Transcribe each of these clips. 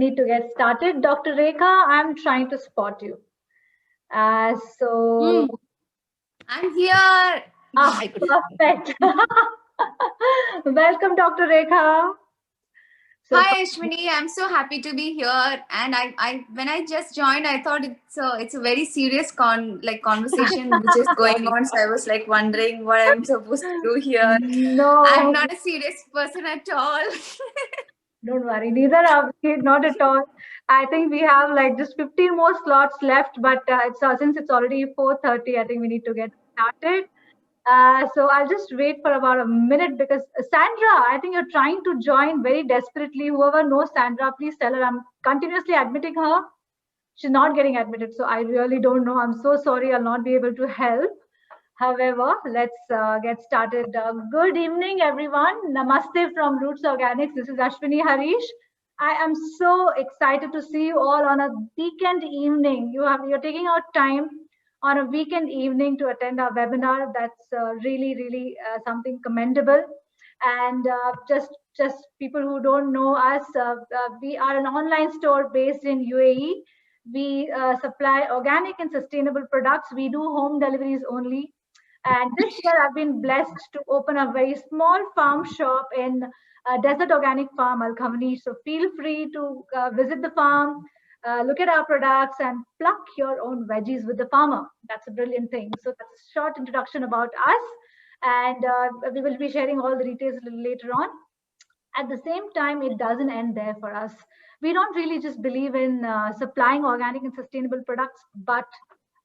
need to get started. Dr. Rekha, I'm trying to spot you. So I'm here. Perfect. Welcome, Dr. Rekha. So, Hi, Ashwini. I'm so happy to be here. And when I just joined, I thought it's a very serious conversation which is going on. So I was like wondering what I'm supposed to do here. no, I'm not a serious person at all. don't worry. Neither are we, not at all. I think we have like just 15 more slots left, but since it's already 4:30, I think we need to get started. So I'll just wait for about a minute because Sandra, I think you're trying to join very desperately. Whoever knows Sandra, please tell her I'm continuously admitting her. She's not getting admitted. So I really don't know. I'm so sorry. I'll not be able to help. However, let's get started. Good evening, everyone. Namaste from Roots Organics. This is Ashwini Harish. I am so excited to see you all on a weekend evening. You're taking out time on a weekend evening to attend our webinar. That's really something commendable. And just people who don't know us, we are an online store based in UAE. We supply organic and sustainable products. We do home deliveries only. And this year, I've been blessed to open a very small farm shop in Desert Organic Farm, Al Khavni. So feel free to visit the farm, look at our products, and pluck your own veggies with the farmer. That's a brilliant thing. So that's a short introduction about us. And we will be sharing all the details a little later on. At the same time, it doesn't end there for us. We don't really just believe in supplying organic and sustainable products, but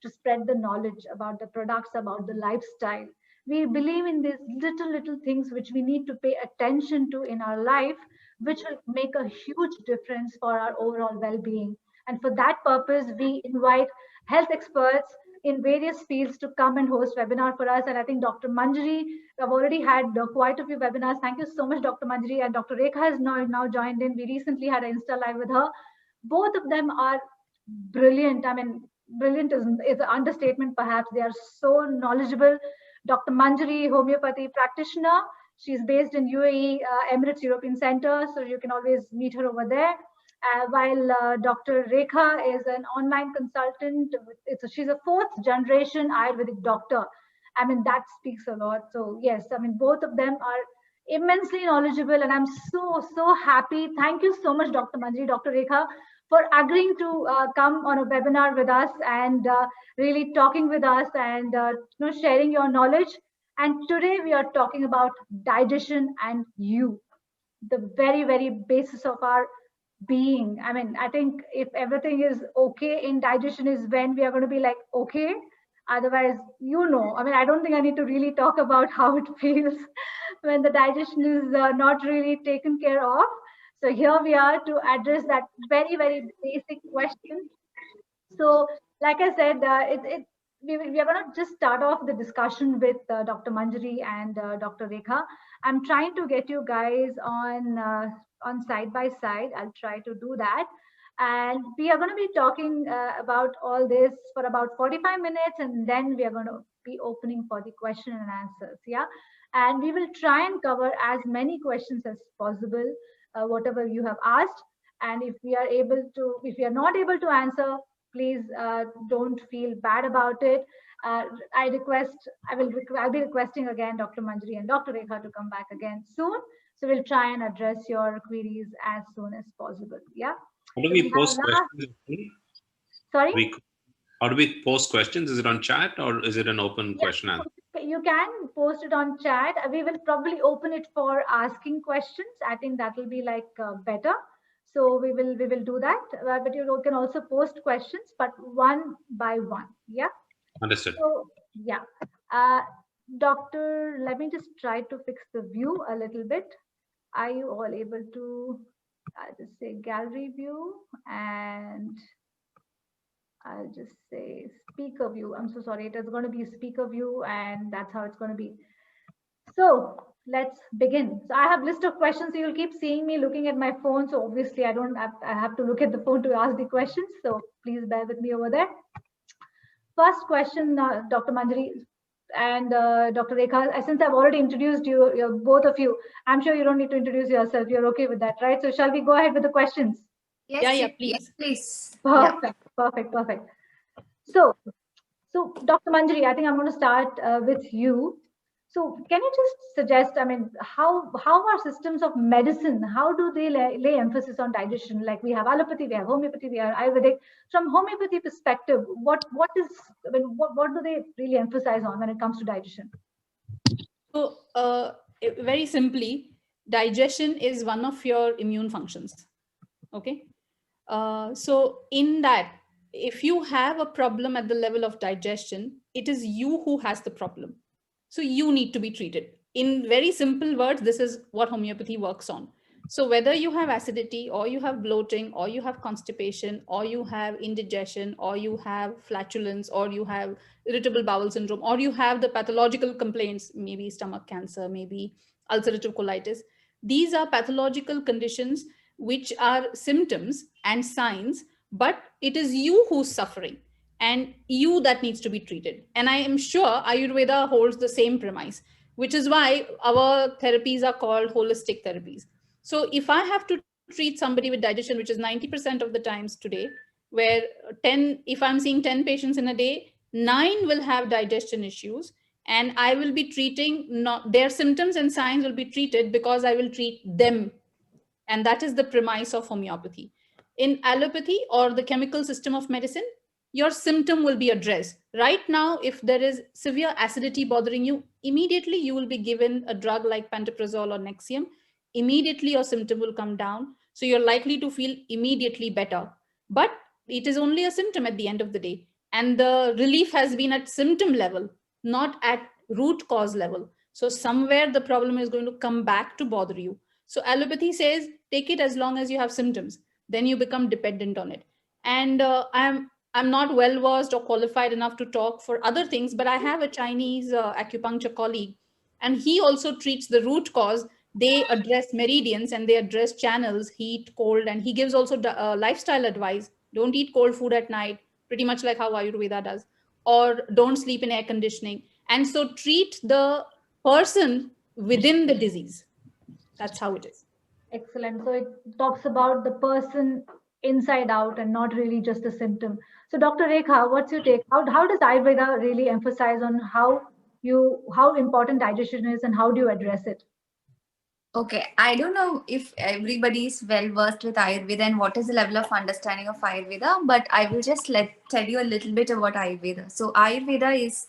to spread the knowledge about the products, about the lifestyle. We believe in these little things which we need to pay attention to in our life, which will make a huge difference for our overall well-being. And for that purpose, we invite health experts in various fields to come and host webinar for us. And I think Dr. Manjari, I've already had quite a few webinars. Thank you so much, Dr. Manjari. And Dr. Rekha has now joined in. We recently had an Insta Live with her. Both of them are brilliant. I mean, brilliant is an understatement, perhaps. They are so knowledgeable. Dr. Manjari, homeopathy practitioner. She's based in UAE, Emirates European Center, so you can always meet her over there. While Dr. Rekha is an online consultant, she's a fourth generation Ayurvedic doctor. I mean, that speaks a lot. So yes, I mean, both of them are immensely knowledgeable, and I'm so happy. Thank you so much, Dr. Manjari, Dr. Rekha, for agreeing to come on a webinar with us and really talking with us and sharing your knowledge. And today we are talking about digestion and you, the very basis of our being. I mean, I think if everything is okay in digestion is when we are going to be like, okay. Otherwise, I mean, I don't think I need to really talk about how it feels when the digestion is not really taken care of. So here we are to address that very basic question. So, like I said, we are going to just start off the discussion with Dr. Manjari and Dr. Rekha. I'm trying to get you guys on side by side. I'll try to do that. And we are going to be talking about all this for about 45 minutes, and then we are going to be opening for the question and answers. Yeah. And we will try and cover as many questions as possible, whatever you have asked. And if we are not able to answer, please don't feel bad about it. I'll be requesting again Dr. Manjari and Dr. Rekha to come back again soon. So we'll try and address your queries as soon as possible. Yeah. How do we post questions? Sorry? How do we post questions? Is it on chat or is it an open question answer? You can post it on chat. We will probably open it for asking questions. I think that will be like better. So we will do that. But you can also post questions, but one by one. Yeah. Understood. So yeah. Doctor, let me just try to fix the view a little bit. Are you all able to just say gallery view, and I'll just say speaker view. I'm so sorry. It is going to be speaker view, and that's how it's going to be. So let's begin. So I have list of questions. So you'll keep seeing me looking at my phone. So obviously I have to look at the phone to ask the questions. So please bear with me over there. First question, Dr. Manjari and Dr. Rekha. Since I've already introduced you, both of you, I'm sure you don't need to introduce yourself. You're okay with that, right? So shall we go ahead with the questions? Yes, Yeah, yes, please. please. Yeah. Perfect. So, Dr. Manjari, I think I'm going to start with you. So, can you just suggest, I mean, how are systems of medicine, how do they lay emphasis on digestion? Like we have allopathy, we have homeopathy, we have Ayurvedic. From homeopathy perspective, what is, I mean, what do they really emphasize on when it comes to digestion? So very simply, digestion is one of your immune functions. Okay. So in that, if you have a problem at the level of digestion, it is you who has the problem. So you need to be treated. In very simple words, this is what homeopathy works on. So whether you have acidity or you have bloating or you have constipation or you have indigestion or you have flatulence or you have irritable bowel syndrome or you have the pathological complaints, maybe stomach cancer, maybe ulcerative colitis, these are pathological conditions which are symptoms and signs, but it is you who's suffering and you that needs to be treated. And I am sure Ayurveda holds the same premise, which is why our therapies are called holistic therapies. So if I have to treat somebody with digestion, which is 90% of the times today, where 10, if I'm seeing 10 patients in a day, 9 will have digestion issues, and I will be treating not their symptoms and signs will be treated because I will treat them. And that is the premise of homeopathy. In allopathy or the chemical system of medicine, your symptom will be addressed. Right now, if there is severe acidity bothering you, immediately you will be given a drug like pantoprazole or Nexium. Immediately your symptom will come down. So you're likely to feel immediately better. But it is only a symptom at the end of the day. And the relief has been at symptom level, not at root cause level. So somewhere the problem is going to come back to bother you. So allopathy says, take it as long as you have symptoms. Then you become dependent on it. And I'm not well versed or qualified enough to talk for other things, but I have a Chinese acupuncture colleague, and he also treats the root cause. They address meridians and they address channels, heat, cold, and he gives also lifestyle advice. Don't eat cold food at night, pretty much like how Ayurveda does, or don't sleep in air conditioning. And so treat the person within the disease. That's how it is. Excellent. So it talks about the person inside out and not really just the symptom. So Dr. Rekha, what's your take? How does Ayurveda really emphasize on how important digestion is and how do you address it? Okay, I don't know if everybody is well versed with Ayurveda and what is the level of understanding of Ayurveda, but I will just tell you a little bit about Ayurveda. So Ayurveda is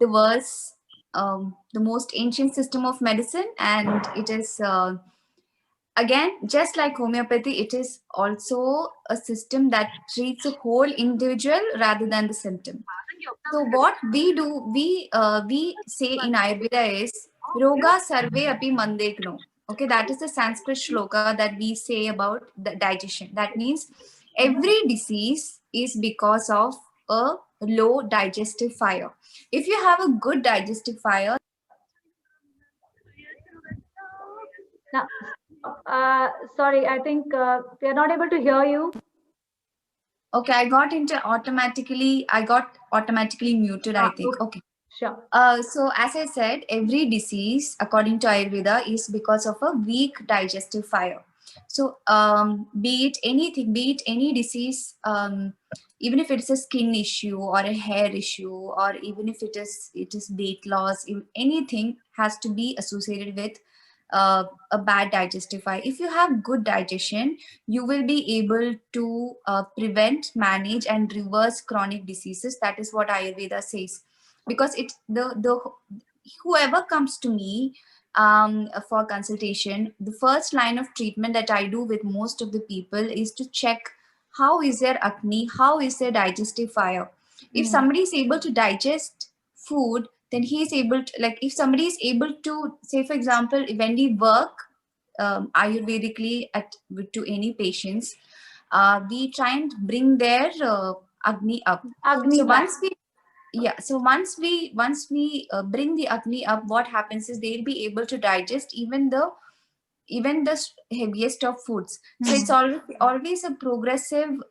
the world's the most ancient system of medicine, and it is again, just like homeopathy, it is also a system that treats a whole individual rather than the symptom. So what we do, we say in Ayurveda is roga sarve api mandekno. Okay, that is the Sanskrit shloka that we say about the digestion. That means every disease is because of a low digestive fire. If you have a good digestive fire, Now, sorry, I think we are not able to hear you. okay, I got automatically muted, I think. Okay. Sure. So as I said, every disease, according to Ayurveda, is because of a weak digestive fire. So be it anything, be it any disease, even if it's a skin issue or a hair issue, or even if it is weight loss, anything has to be associated with a bad digestive fire. If you have good digestion, you will be able to prevent, manage, and reverse chronic diseases. That is what Ayurveda says. Because it the whoever comes to me for consultation, the first line of treatment that I do with most of the people is to check how is their acne, how is their digestive fire. If somebody is able to digest food, then he is able to, like, if somebody is able to, say for example, when we work ayurvedically to any patients, we try and bring their agni up. So once we bring the agni up, what happens is they'll be able to digest even the heaviest of foods. So it's always a progressive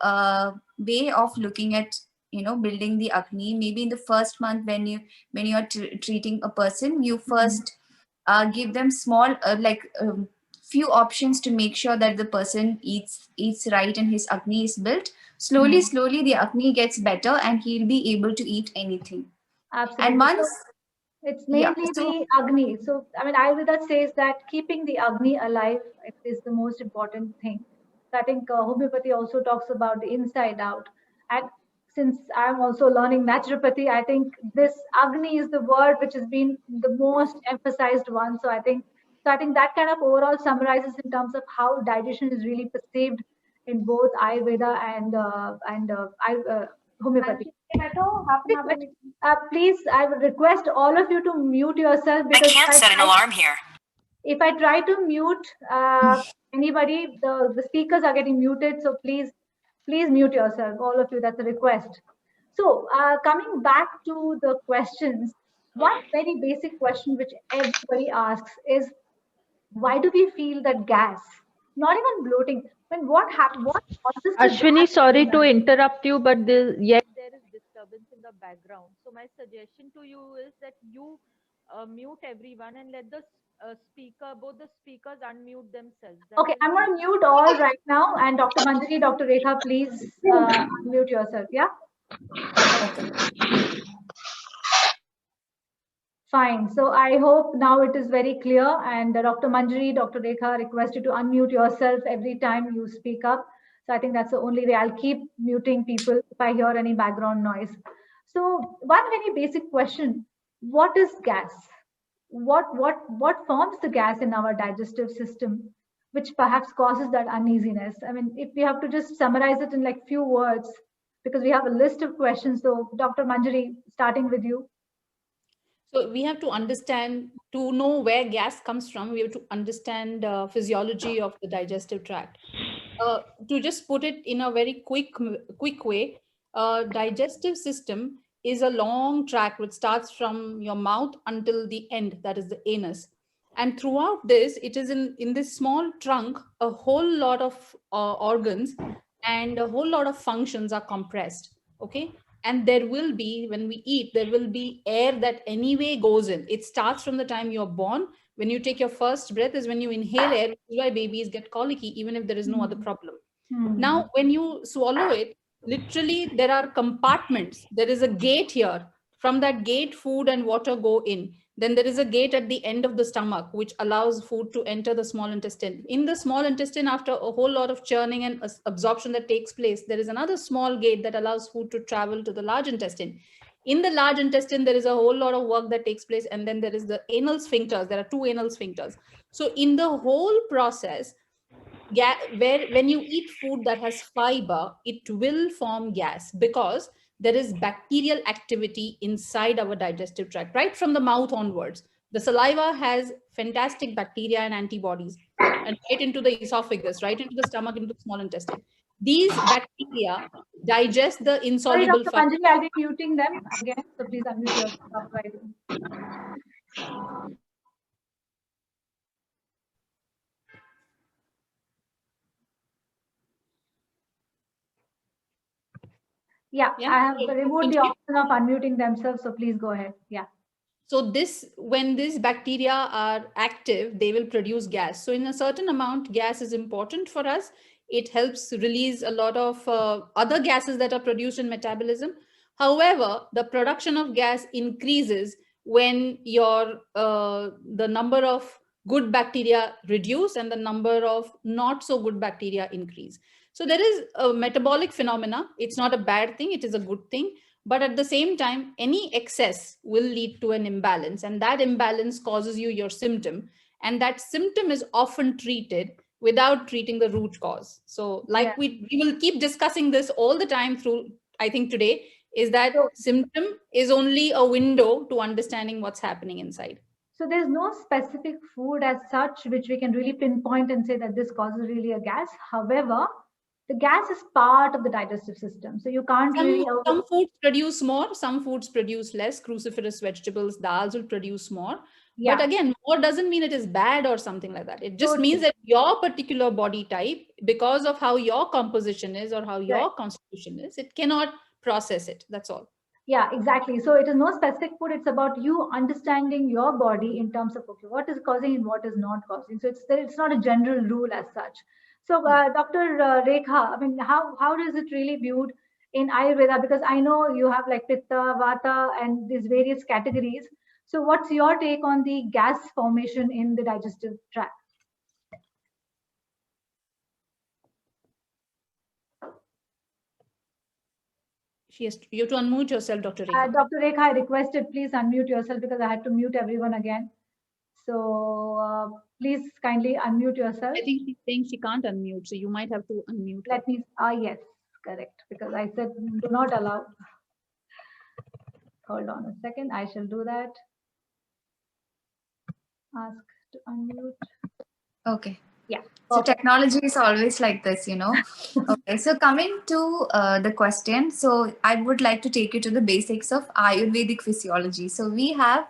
way of looking at, building the agni. Maybe in the first month, when you're treating a person, you first give them small few options to make sure that the person eats right and his Agni is built. Slowly, slowly the Agni gets better and he'll be able to eat anything. Absolutely. And once, It's yeah, mainly so the Agni. So, I mean, Ayurveda says that keeping the Agni alive is the most important thing. So I think homeopathy also talks about the inside out. And since I'm also learning naturopathy, I think this Agni is the word which has been the most emphasized one. So I think that kind of overall summarizes in terms of how digestion is really perceived in both Ayurveda and homeopathy. Please, I would request all of you to mute yourself because if I try to mute anybody, the speakers are getting muted. So please mute yourself, all of you. That's a request. So coming back to the questions, one very basic question which everybody asks is, why do we feel that gas? Not even bloating. What causes the Ashwini, gas? sorry to interrupt you, but yet there is disturbance in the background. So my suggestion to you is that you mute everyone and let the both the speakers unmute themselves. That Okay, will I'm going to mute all right now. And Dr. Manjari, Dr. Rekha, please mute yourself. Yeah. Fine. So I hope now it is very clear. And Dr. Manjari, Dr. Rekha, request you to unmute yourself every time you speak up. So I think that's the only way. I'll keep muting people if I hear any background noise. So one very basic question: what is gas? What forms the gas in our digestive system, which perhaps causes that uneasiness? I mean, if we have to just summarize it in like few words, because we have a list of questions. So Dr. Manjari, starting with you. So we have to understand, to know where gas comes from, we have to understand physiology of the digestive tract. To just put it in a very quick way, digestive system is a long tract which starts from your mouth until the end, that is the anus. And throughout this, it is in this small trunk, a whole lot of organs and a whole lot of functions are compressed. Okay. And there will be, when we eat, there will be air that anyway goes in. It starts from the time you're born. When you take your first breath is when you inhale air, which is why babies get colicky, even if there is no other problem. Now, when you swallow it, literally there are compartments. There is a gate here. From that gate, food and water go in. Then there is a gate at the end of the stomach, which allows food to enter the small intestine. In the small intestine, after a whole lot of churning and absorption that takes place, there is another small gate that allows food to travel to the large intestine. In the large intestine, there is a whole lot of work that takes place. And then there is the anal sphincters. There are 2 anal sphincters. So in the whole process, when you eat food that has fiber, it will form gas because there is bacterial activity inside our digestive tract, right from the mouth onwards. The saliva has fantastic bacteria and antibodies, and right into the esophagus, right into the stomach, into the small intestine. These bacteria digest the insoluble Sorry, Dr. Manjari, I'll be muting them again, so please unmute yourself right away. Yeah, I have removed the option of unmuting themselves, so please go ahead. Yeah. So when these bacteria are active, they will produce gas. So in a certain amount, gas is important for us. It helps release a lot of other gases that are produced in metabolism. However, the production of gas increases when the number of good bacteria reduce and the number of not so good bacteria increase. So there is a metabolic phenomena. It's not a bad thing. It is a good thing. But at the same time, any excess will lead to an imbalance, and that imbalance causes you your symptom. And that symptom is often treated without treating the root cause. So like we will keep discussing this all the time through, I think today, is that symptom is only a window to understanding what's happening inside. So there's no specific food as such which we can really pinpoint and say that this causes really a gas. However, the gas is part of the digestive system. So you can't some foods produce more, some foods produce less. Cruciferous vegetables, dals will produce more. Yeah. But again, more doesn't mean it is bad or something like that. It just means that your particular body type, because of how your composition is or how your constitution is, it cannot process it. That's all. Yeah, exactly. So it is no specific food. It's about you understanding your body in terms of, okay, what is causing and what is not causing. So it's not a general rule as such. So Dr. Rekha, I mean, how does it really viewed in Ayurveda? Because I know you have like Pitta, Vata, and these various categories. So what's your take on the gas formation in the digestive tract? You have to unmute yourself, Dr. Rekha. Dr. Rekha, I requested please unmute yourself because I had to mute everyone again. So please kindly unmute yourself. I think she's saying she can't unmute, so you might have to unmute her. Let me, yes, correct, because I said do not allow. Hold on a second, I shall do that. Ask to unmute. Okay. Yeah. So Okay. technology is always like this, you know. Okay, so coming to the question, so I would like to take you to the basics of Ayurvedic physiology. So we have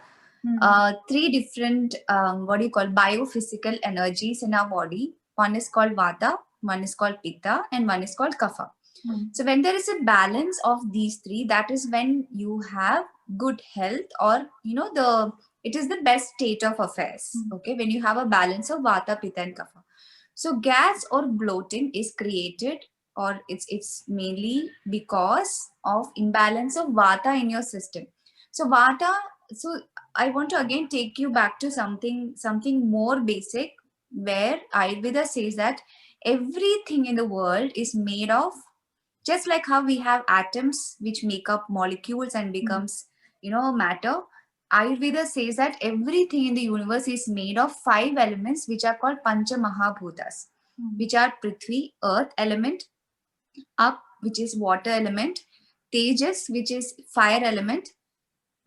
three different, what do you call, biophysical energies in our body. One is called Vata, one is called Pitta, and one is called Kapha. So when there is a balance of these three, that is when you have good health, or you know, it is the best state of affairs. Okay, when you have a balance of Vata, Pitta, and Kapha. So gas or bloating is created, or it's mainly because of imbalance of Vata in your system. So Vata, so I want to again take you back to something more basic, where Ayurveda says that everything in the world is made of, just like how we have atoms which make up molecules and becomes, you know, matter. Ayurveda says that everything in the universe is made of 5 elements which are called Pancha Mahabhutas, which are Prithvi, earth element, Up, which is water element, Tejas, which is fire element,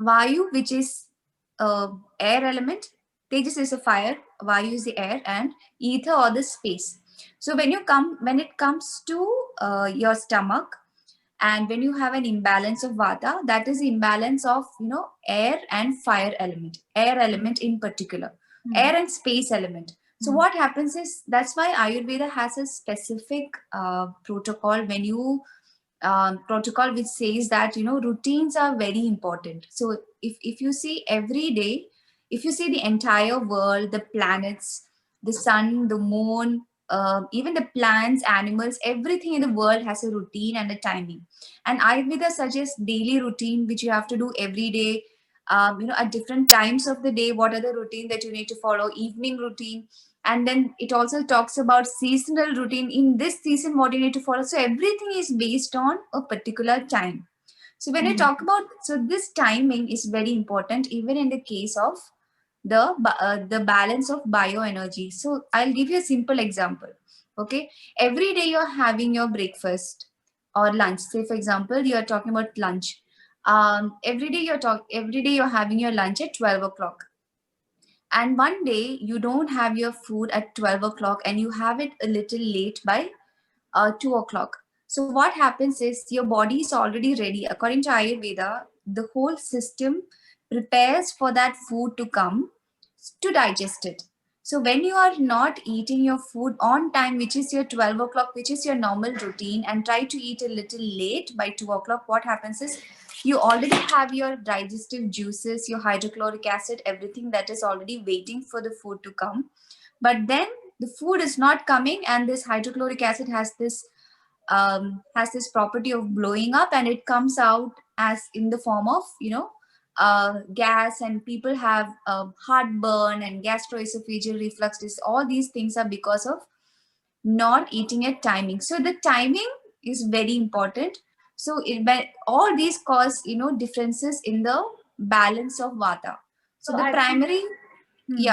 Vayu, which is air element. Tejas is a fire, Vayu is the air, and ether or the space. So when it comes to your stomach, and when you have an imbalance of Vata, that is the imbalance of, you know, air and fire element, air element in particular, air and space element. So what happens is, that's why Ayurveda has a specific protocol when you protocol which says that, you know, routines are very important. So if you see every day, if you see the entire world, the planets, the sun, the moon, even the plants, animals, everything in the world has a routine and a timing. And Ayurveda suggests daily routine which you have to do every day. You know, at different times of the day, what are the routine that you need to follow? Evening routine, and then it also talks about seasonal routine. In this season, what you need to follow. So everything is based on a particular time. So when I talk about, so this timing is very important even in the case of the balance of bioenergy. So I'll give you a simple example. Okay, every day you're having your breakfast or lunch. Say for example, you're talking about lunch. Every day you're having your lunch at 12 o'clock. And one day you don't have your food at 12 o'clock and you have it a little late by 2 o'clock. So what happens is your body is already ready. According to Ayurveda, the whole system prepares for that food to come to digest it. So when you are not eating your food on time, which is your 12 o'clock, which is your normal routine, and try to eat a little late by 2 o'clock, what happens is you already have your digestive juices, your hydrochloric acid, everything that is already waiting for the food to come. But then the food is not coming, and this hydrochloric acid has this property of blowing up, and it comes out as in the form of, you know, gas, and people have heartburn and gastroesophageal reflux. All these things are because of not eating at timing. So the timing is very important. So all these cause, you know, differences in the balance of Vata. So the primary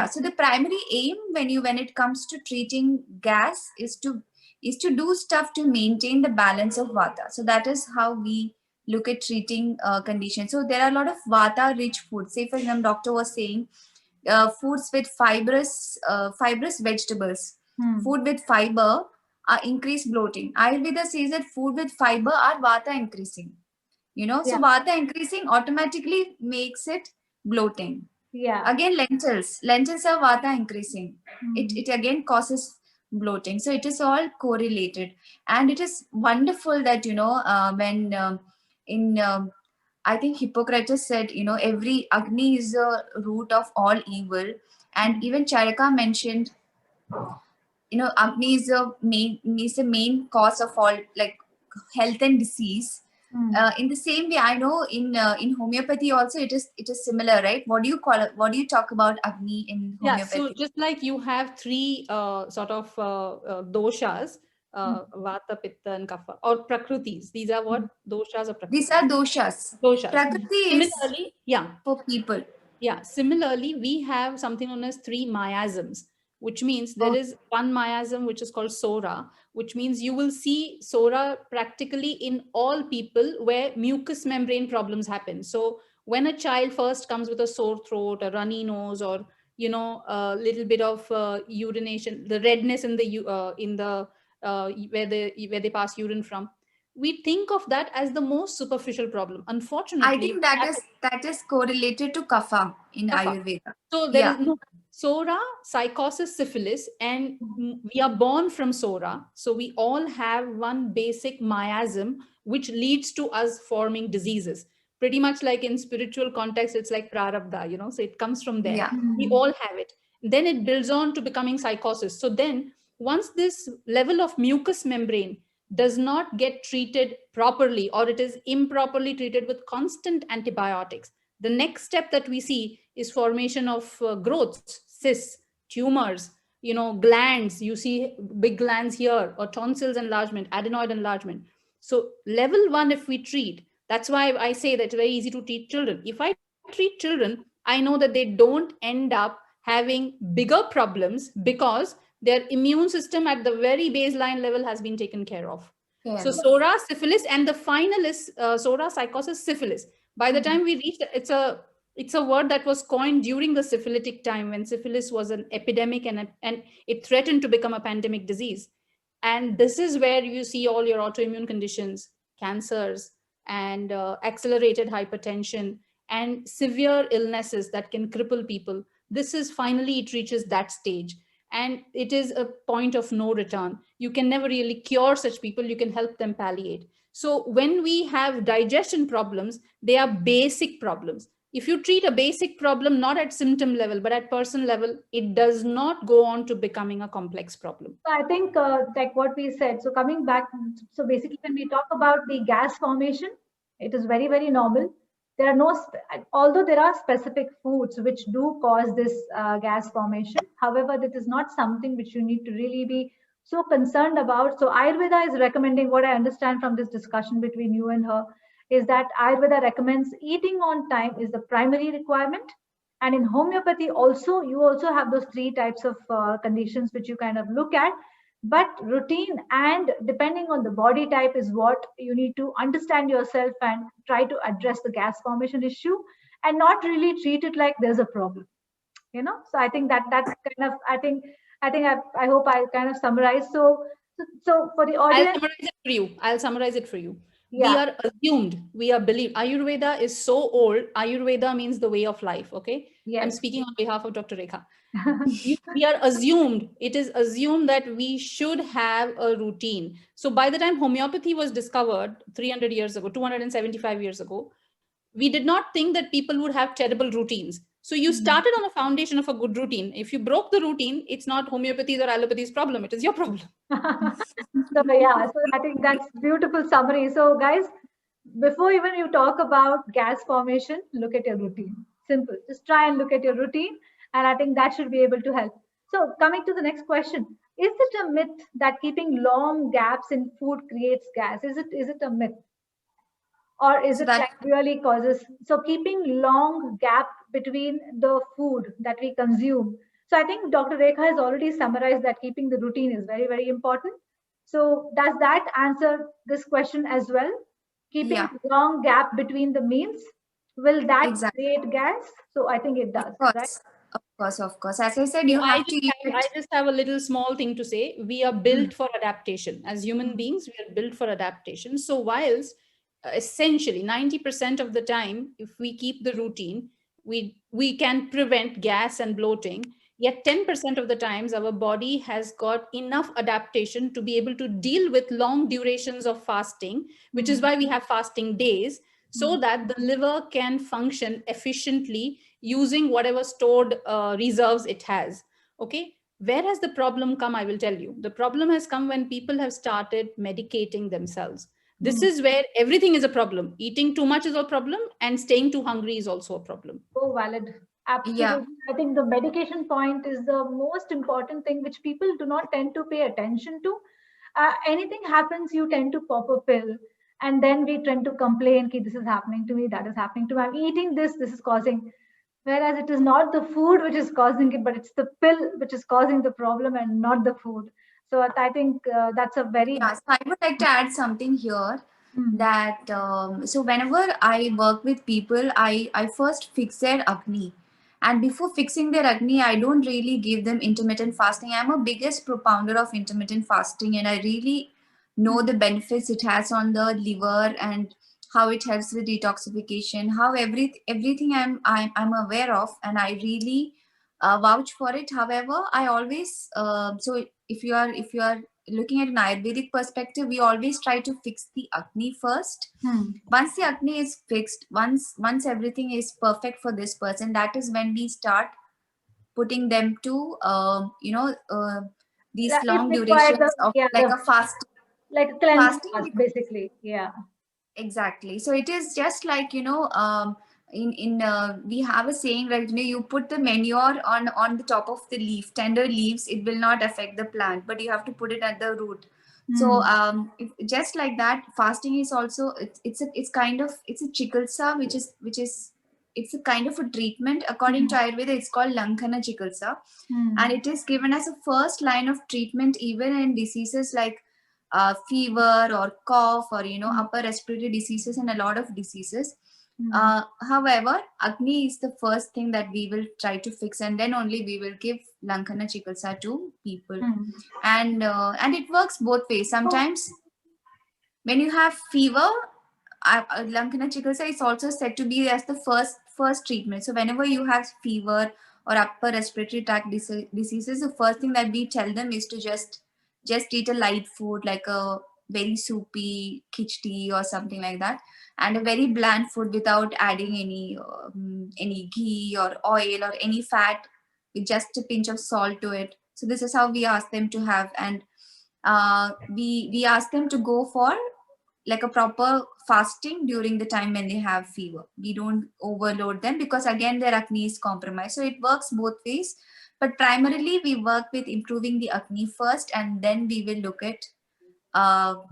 so the primary aim when it comes to treating gas is to do stuff to maintain the balance of Vata. So that is how we look at treating conditions. So there are a lot of Vata rich foods. Say for example, doctor was saying foods with fibrous vegetables, food with fiber increase bloating. Ayurveda says that food with fiber are Vata increasing. You know, so Vata increasing automatically makes it bloating. Again, lentils are Vata increasing. It again causes bloating. So it is all correlated, and it is wonderful that, you know, when in I think Hippocrates said, every Agni is the root of all evil. And even Charaka mentioned, Agni is the main cause of all like health and disease. In the same way, I know in homeopathy also it is similar, right? What do you call it? What do you talk about Agni in Yeah, homeopathy? so just like you have three sort of doshas, Vata, Pitta, and Kapha, or Prakritis. These are what doshas or Prakritis. These are doshas. Doshas. Prakriti is Similarly, yeah, for people. yeah. Similarly, we have something known as three miasms, which means there is one miasm which is called Sora, which means you will see Sora practically in all people where mucous membrane problems happen. So when a child first comes with a sore throat, a runny nose, or a little bit of urination, the redness in the where they pass urine from, we think of that as the most superficial problem. Unfortunately, I think that is correlated to kapha in Kapha. Ayurveda. So there is no Sora, psychosis, syphilis, and we are born from Sora. So we all have one basic miasm, which leads to us forming diseases. Pretty much like in spiritual context, it's like prarabdha, so it comes from there. Yeah. We all have it. Then it builds on to becoming psychosis. So then once this level of mucous membrane does not get treated properly, or it is improperly treated with constant antibiotics, the next step that we see is formation of growths, cysts, tumors, glands. You see big glands here, or tonsils enlargement, adenoid enlargement. So level 1, if we treat, that's why I say that it's very easy to treat children. If I treat children, I know that they don't end up having bigger problems because their immune system at the very baseline level has been taken care of. Yeah. So Sora, syphilis, and the final is Sora, psychosis, syphilis. By the time we reach, it's a word that was coined during the syphilitic time, when syphilis was an epidemic and it threatened to become a pandemic disease. And this is where you see all your autoimmune conditions, cancers, and accelerated hypertension, and severe illnesses that can cripple people. This is finally, it reaches that stage. And it is a point of no return. You can never really cure such people. You can help them palliate. So when we have digestion problems, they are basic problems. If you treat a basic problem not at symptom level, but at person level, it does not go on to becoming a complex problem. So I think like what we said, so coming back, so basically when we talk about the gas formation, it is very, very normal. There are no, although there are specific foods which do cause this gas formation. However, this is not something which you need to really be so concerned about. So Ayurveda is recommending, what I understand from this discussion between you and her, is that Ayurveda recommends eating on time is the primary requirement. And in homeopathy also, you also have those 3 types of conditions which you kind of look at. But routine and depending on the body type is what you need to understand yourself and try to address the gas formation issue and not really treat it like there's a problem. So I think that's kind of, I hope I kind of summarize. So for the audience, I'll summarize it for you. Yeah. We are assumed, we are believed. Ayurveda is so old. Ayurveda means the way of life. Okay. Yes. I'm speaking on behalf of Dr. Rekha. We are assumed, it is assumed that we should have a routine. So by the time homeopathy was discovered 300 years ago, 275 years ago, we did not think that people would have terrible routines. So you started on a foundation of a good routine. If you broke the routine, it's not homeopathy's or allopathy's problem. It is your problem. So yeah, so I think that's beautiful summary. So guys, before even you talk about gas formation, look at your routine. Simple. Just try and look at your routine. And I think that should be able to help. So coming to the next question, is it a myth that keeping long gaps in food creates gas? Is it a myth? Or is it like really causes? So keeping long gap between the food that we consume. So I think Dr. Rekha has already summarized that keeping the routine is very, very important. So does that answer this question as well? Keeping long gap between the meals, will that create gas? So I think it does, right? Of course. As I said, you have to eat it. I just have a little small thing to say. We are built for adaptation. As human beings, we are built for adaptation. So whilst essentially 90% of the time, if we keep the routine, we can prevent gas and bloating. Yet 10% of the times our body has got enough adaptation to be able to deal with long durations of fasting, which is why we have fasting days. so that the liver can function efficiently using whatever stored reserves it has. Okay. Where has the problem come? I will tell you. The problem has come when people have started medicating themselves. This is where everything is a problem. Eating too much is a problem, and staying too hungry is also a problem. So valid. Absolutely. Yeah. I think the medication point is the most important thing which people do not tend to pay attention to. Anything happens, you tend to pop a pill, and then we tend to complain, "Ki, this is happening to me, that is happening to me. I'm eating this is causing." Whereas it is not the food which is causing it, but it's the pill which is causing the problem and not the food. So I think that's a very Yeah, so I would like to add something here Hmm. that so whenever I work with people, I first fix their acne. And before fixing their acne, I don't really give them intermittent fasting. I'm a biggest propounder of intermittent fasting, and I really know the benefits it has on the liver and how it helps with detoxification, how everything I'm aware of, and I really vouch for it. However, I always so if you are looking at an Ayurvedic perspective, we always try to fix the acne first. Once the acne is fixed, once everything is perfect for this person, that is when we start putting them to these Yeah, if long required, durations of like a fast like a cleanse fasting. fast, basically. Yeah. Exactly. So it is just like, in we have a saying, like, you put the manure on the top of the leaf, tender leaves, it will not affect the plant, but you have to put it at the root. So just like that, fasting is also it's kind of, it's a chikitsa, which is it's a kind of a treatment. According to Ayurveda, it's called Lankhana Chikitsa, and it is given as a first line of treatment even in diseases like fever or cough or upper respiratory diseases and a lot of diseases. However, acne is the first thing that we will try to fix, and then only we will give Lankhana Chikitsa to people. And it works both ways. Sometimes when you have fever, Lankhana Chikitsa is also said to be as the first treatment. So whenever you have fever or upper respiratory tract diseases, the first thing that we tell them is to just eat a light food, like a very soupy khichdi or something like that, and a very bland food without adding any ghee or oil or any fat, with just a pinch of salt to it. So this is how we ask them to have, and we ask them to go for like a proper fasting during the time when they have fever. We don't overload them because again their acne is compromised. So it works both ways. But primarily we work with improving the acne first, and then we will look at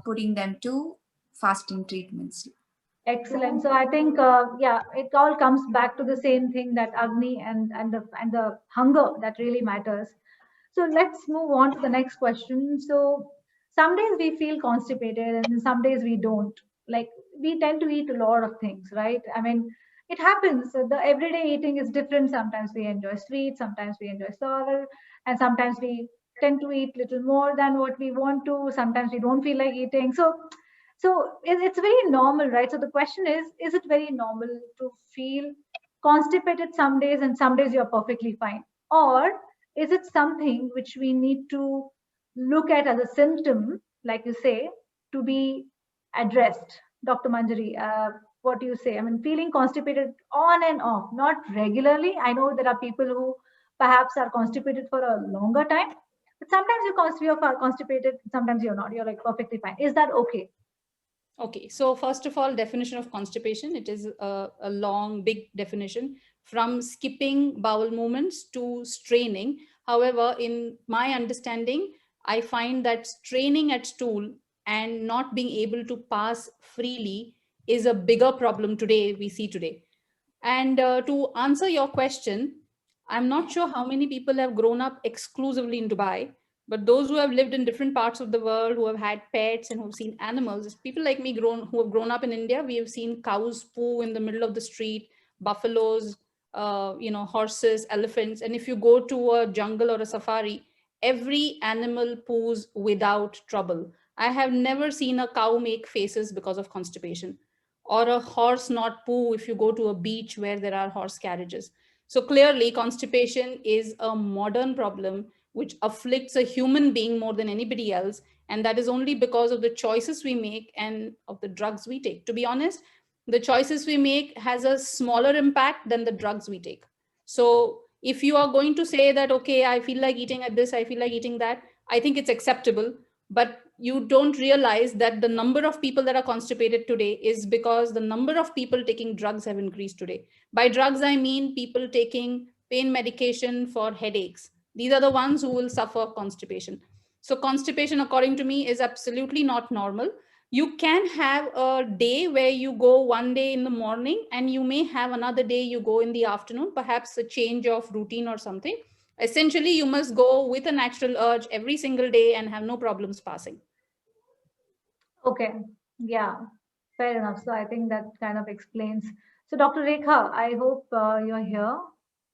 putting them to fasting treatments. Excellent. So I think, yeah, it all comes back to the same thing, that Agni and the hunger that really matters. So let's move on to the next question. So some days we feel constipated, and some days we don't. Like, we tend to eat a lot of things, right? I mean, it happens. The everyday eating is different. Sometimes we enjoy sweet, sometimes we enjoy sour, and sometimes we tend to eat little more than what we want to. Sometimes we don't feel like eating. So it's very normal, right? So the question is it very normal to feel constipated some days and some days you're perfectly fine? Or is it something which we need to look at as a symptom, like you say, to be addressed? Dr. Manjari, what do you say? I mean, feeling constipated on and off, not regularly. I know there are people who perhaps are constipated for a longer time, but sometimes you're constipated, sometimes you're not. You're like perfectly fine. Is that okay? Okay, so first of all, definition of constipation, it is a long, big definition, from skipping bowel movements to straining. However, in my understanding, I find that straining at stool and not being able to pass freely is a bigger problem today, we see today. And to answer your question, I'm not sure how many people have grown up exclusively in Dubai, but those who have lived in different parts of the world, who have had pets and who've seen animals, people like me who have grown up in India, we have seen cows poo in the middle of the street, buffaloes, horses, elephants. And if you go to a jungle or a safari, every animal poos without trouble. I have never seen a cow make faces because of constipation, or a horse not poo if you go to a beach where there are horse carriages. So clearly, constipation is a modern problem which afflicts a human being more than anybody else. And that is only because of the choices we make and of the drugs we take. To be honest, The choices we make has a smaller impact than the drugs we take. So if you are going to say that, okay, I feel like eating at this, I feel like eating that, I think it's acceptable. But you don't realize that the number of people that are constipated today is because the number of people taking drugs have increased today. By drugs, I mean people taking pain medication for headaches. These are the ones who will suffer constipation. So constipation, according to me, is absolutely not normal. You can have a day where you go one day in the morning and you may have another day you go in the afternoon, perhaps a change of routine or something. Essentially, you must go with a natural urge every single day and have no problems passing. Okay. Yeah. Fair enough. So I think that kind of explains. So Dr. Rekha, I hope you're here.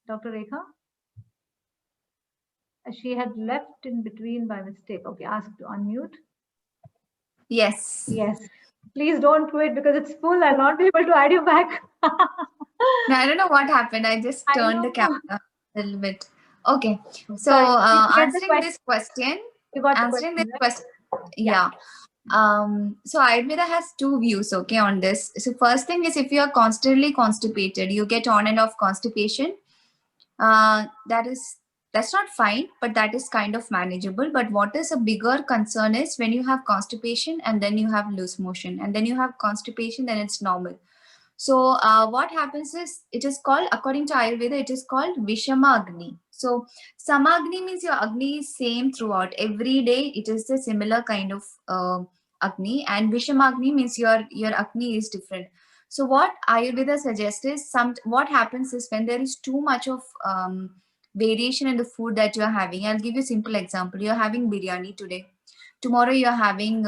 Dr. Rekha? She had left in between by mistake. Okay, ask to unmute. Yes. Yes. Please don't quit because it's full. I'll not be able to add you back. No, I don't know what happened. I just I turned the know. camera a little bit. Okay. So Sorry. Did you get the answering this question, You got the answering this question, right? question, yeah. So Ayurveda has two views, okay, on this. So first thing is, if you are constantly constipated, you get on and off constipation. That's not fine, but that is kind of manageable. But what is a bigger concern is when you have constipation and then you have loose motion, and then you have constipation, then it's normal. So what happens is, it is called, according to Ayurveda, it is called Vishama Agni. So Samagni means your Agni is same throughout. Every day it is a similar kind of Agni, and Vishama Agni means your Agni is different. So what Ayurveda suggests is, what happens is when there is too much of variation in the food that you are having. I'll give you a simple example. You're having biryani today. Tomorrow you're having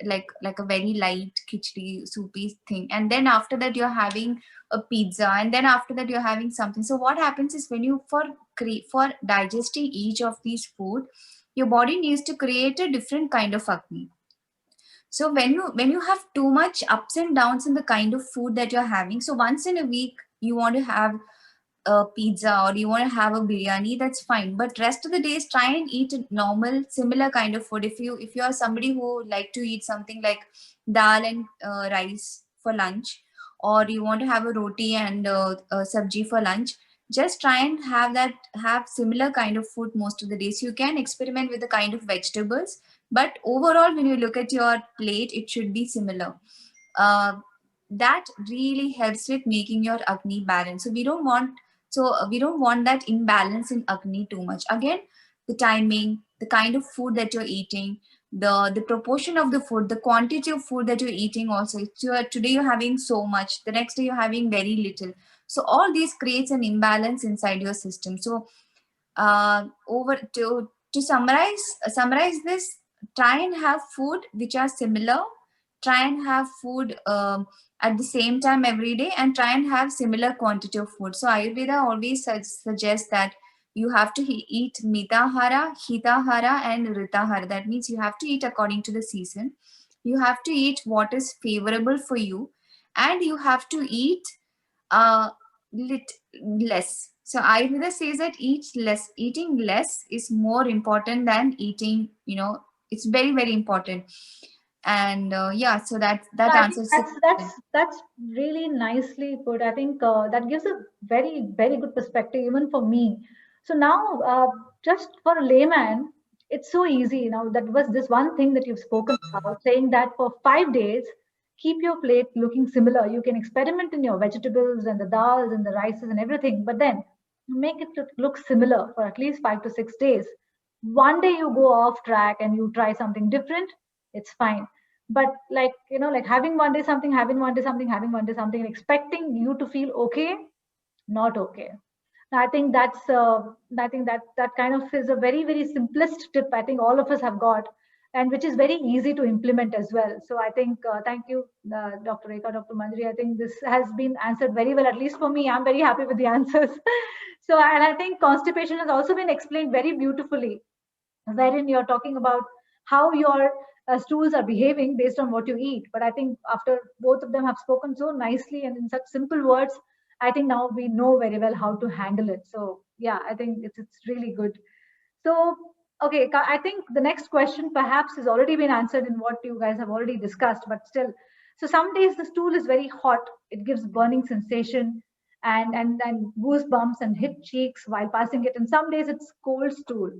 like a very light khichdi soupy thing, and then after that you're having a pizza, and then after that you're having something. So what happens is, when you for digesting each of these food, your body needs to create a different kind of Agni. So when you have too much ups and downs in the kind of food that you're having, so once in a week you want to have a pizza or you want to have a biryani, that's fine, but rest of the days try and eat a normal similar kind of food. If you are somebody who like to eat something like dal and rice for lunch, or you want to have a roti and sabji for lunch, just try and have similar kind of food most of the days. You can experiment with the kind of vegetables, but overall when you look at your plate, it should be similar. That really helps with making your Agni balance. So we don't want that imbalance in Agni too much. Again, the timing, the kind of food that you're eating, the proportion of the food, the quantity of food that you're eating also. Today you're having so much, the next day you're having very little. So all these creates an imbalance inside your system. So over to summarize this, try and have food which are similar. Try and have food at the same time every day, and try and have similar quantity of food. So Ayurveda always suggests that you have to eat Mitahara, Hitahara, and Ritahara. That means you have to eat according to the season. You have to eat what is favorable for you, and you have to eat less. So Ayurveda says that eating less is more important than eating, it's very, very important. And yeah, so that I think answers it. that's really nicely put. I think that gives a very, very good perspective even for me. So now, just for a layman, it's so easy. Now that was this one thing that you've spoken about, saying that for 5 days, keep your plate looking similar. You can experiment in your vegetables and the dals and the rices and everything, but then make it look similar for at least 5 to 6 days. One day you go off track and you try something different, it's fine. But like having one day something, having one day something, having one day something, and expecting you to feel okay, not okay. I think I think that kind of is a very, very simplest tip I think all of us have got, and which is very easy to implement as well. So I think thank you, Dr. Rekha, Dr. Manjari. I think this has been answered very well, at least for me. I'm very happy with the answers. So, and I think constipation has also been explained very beautifully, wherein you're talking about how your stools are behaving based on what you eat. But I think after both of them have spoken so nicely and in such simple words, I think now we know very well how to handle it. So yeah, I think it's really good. So okay, I think the next question perhaps has already been answered in what you guys have already discussed, but still, So some days the stool is very hot. It gives burning sensation and goosebumps and hit cheeks while passing it. And some days it's cold stool.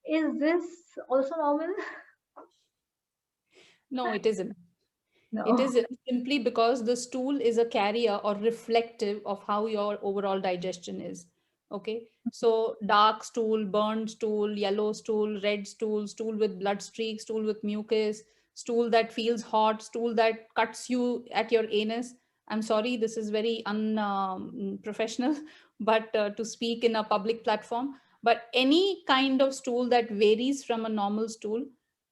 Is this also normal? No, it isn't. No. It is simply because the stool is a carrier or reflective of how your overall digestion is. Okay. So dark stool, burned stool, yellow stool, red stool, stool with blood streaks, stool with mucus, stool that feels hot, stool that cuts you at your anus. I'm sorry, this is very unprofessional, but to speak in a public platform. But any kind of stool that varies from a normal stool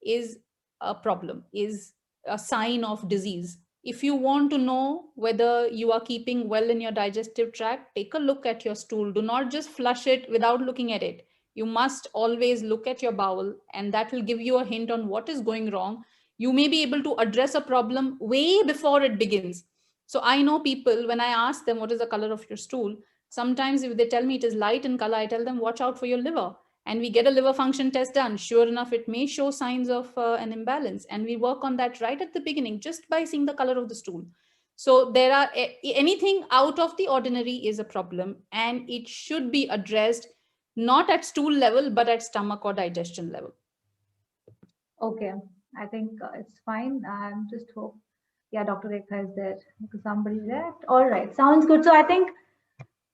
is a problem, is a sign of disease. If you want to know whether you are keeping well in your digestive tract, take a look at your stool. Do not just flush it without looking at it. You must always look at your bowel, and that will give you a hint on what is going wrong. You may be able to address a problem way before it begins. So I know people, when I ask them what is the color of your stool, sometimes if they tell me it is light in color, I tell them watch out for your liver, and we get a liver function test done. Sure enough, it may show signs of an imbalance, and we work on that right at the beginning just by seeing the color of the stool. So there are anything out of the ordinary is a problem, and it should be addressed not at stool level but at stomach or digestion level. Okay, I think it's fine. I'm just hope. Yeah, Dr. Rekha is there. Because somebody there. All right, sounds good. So I think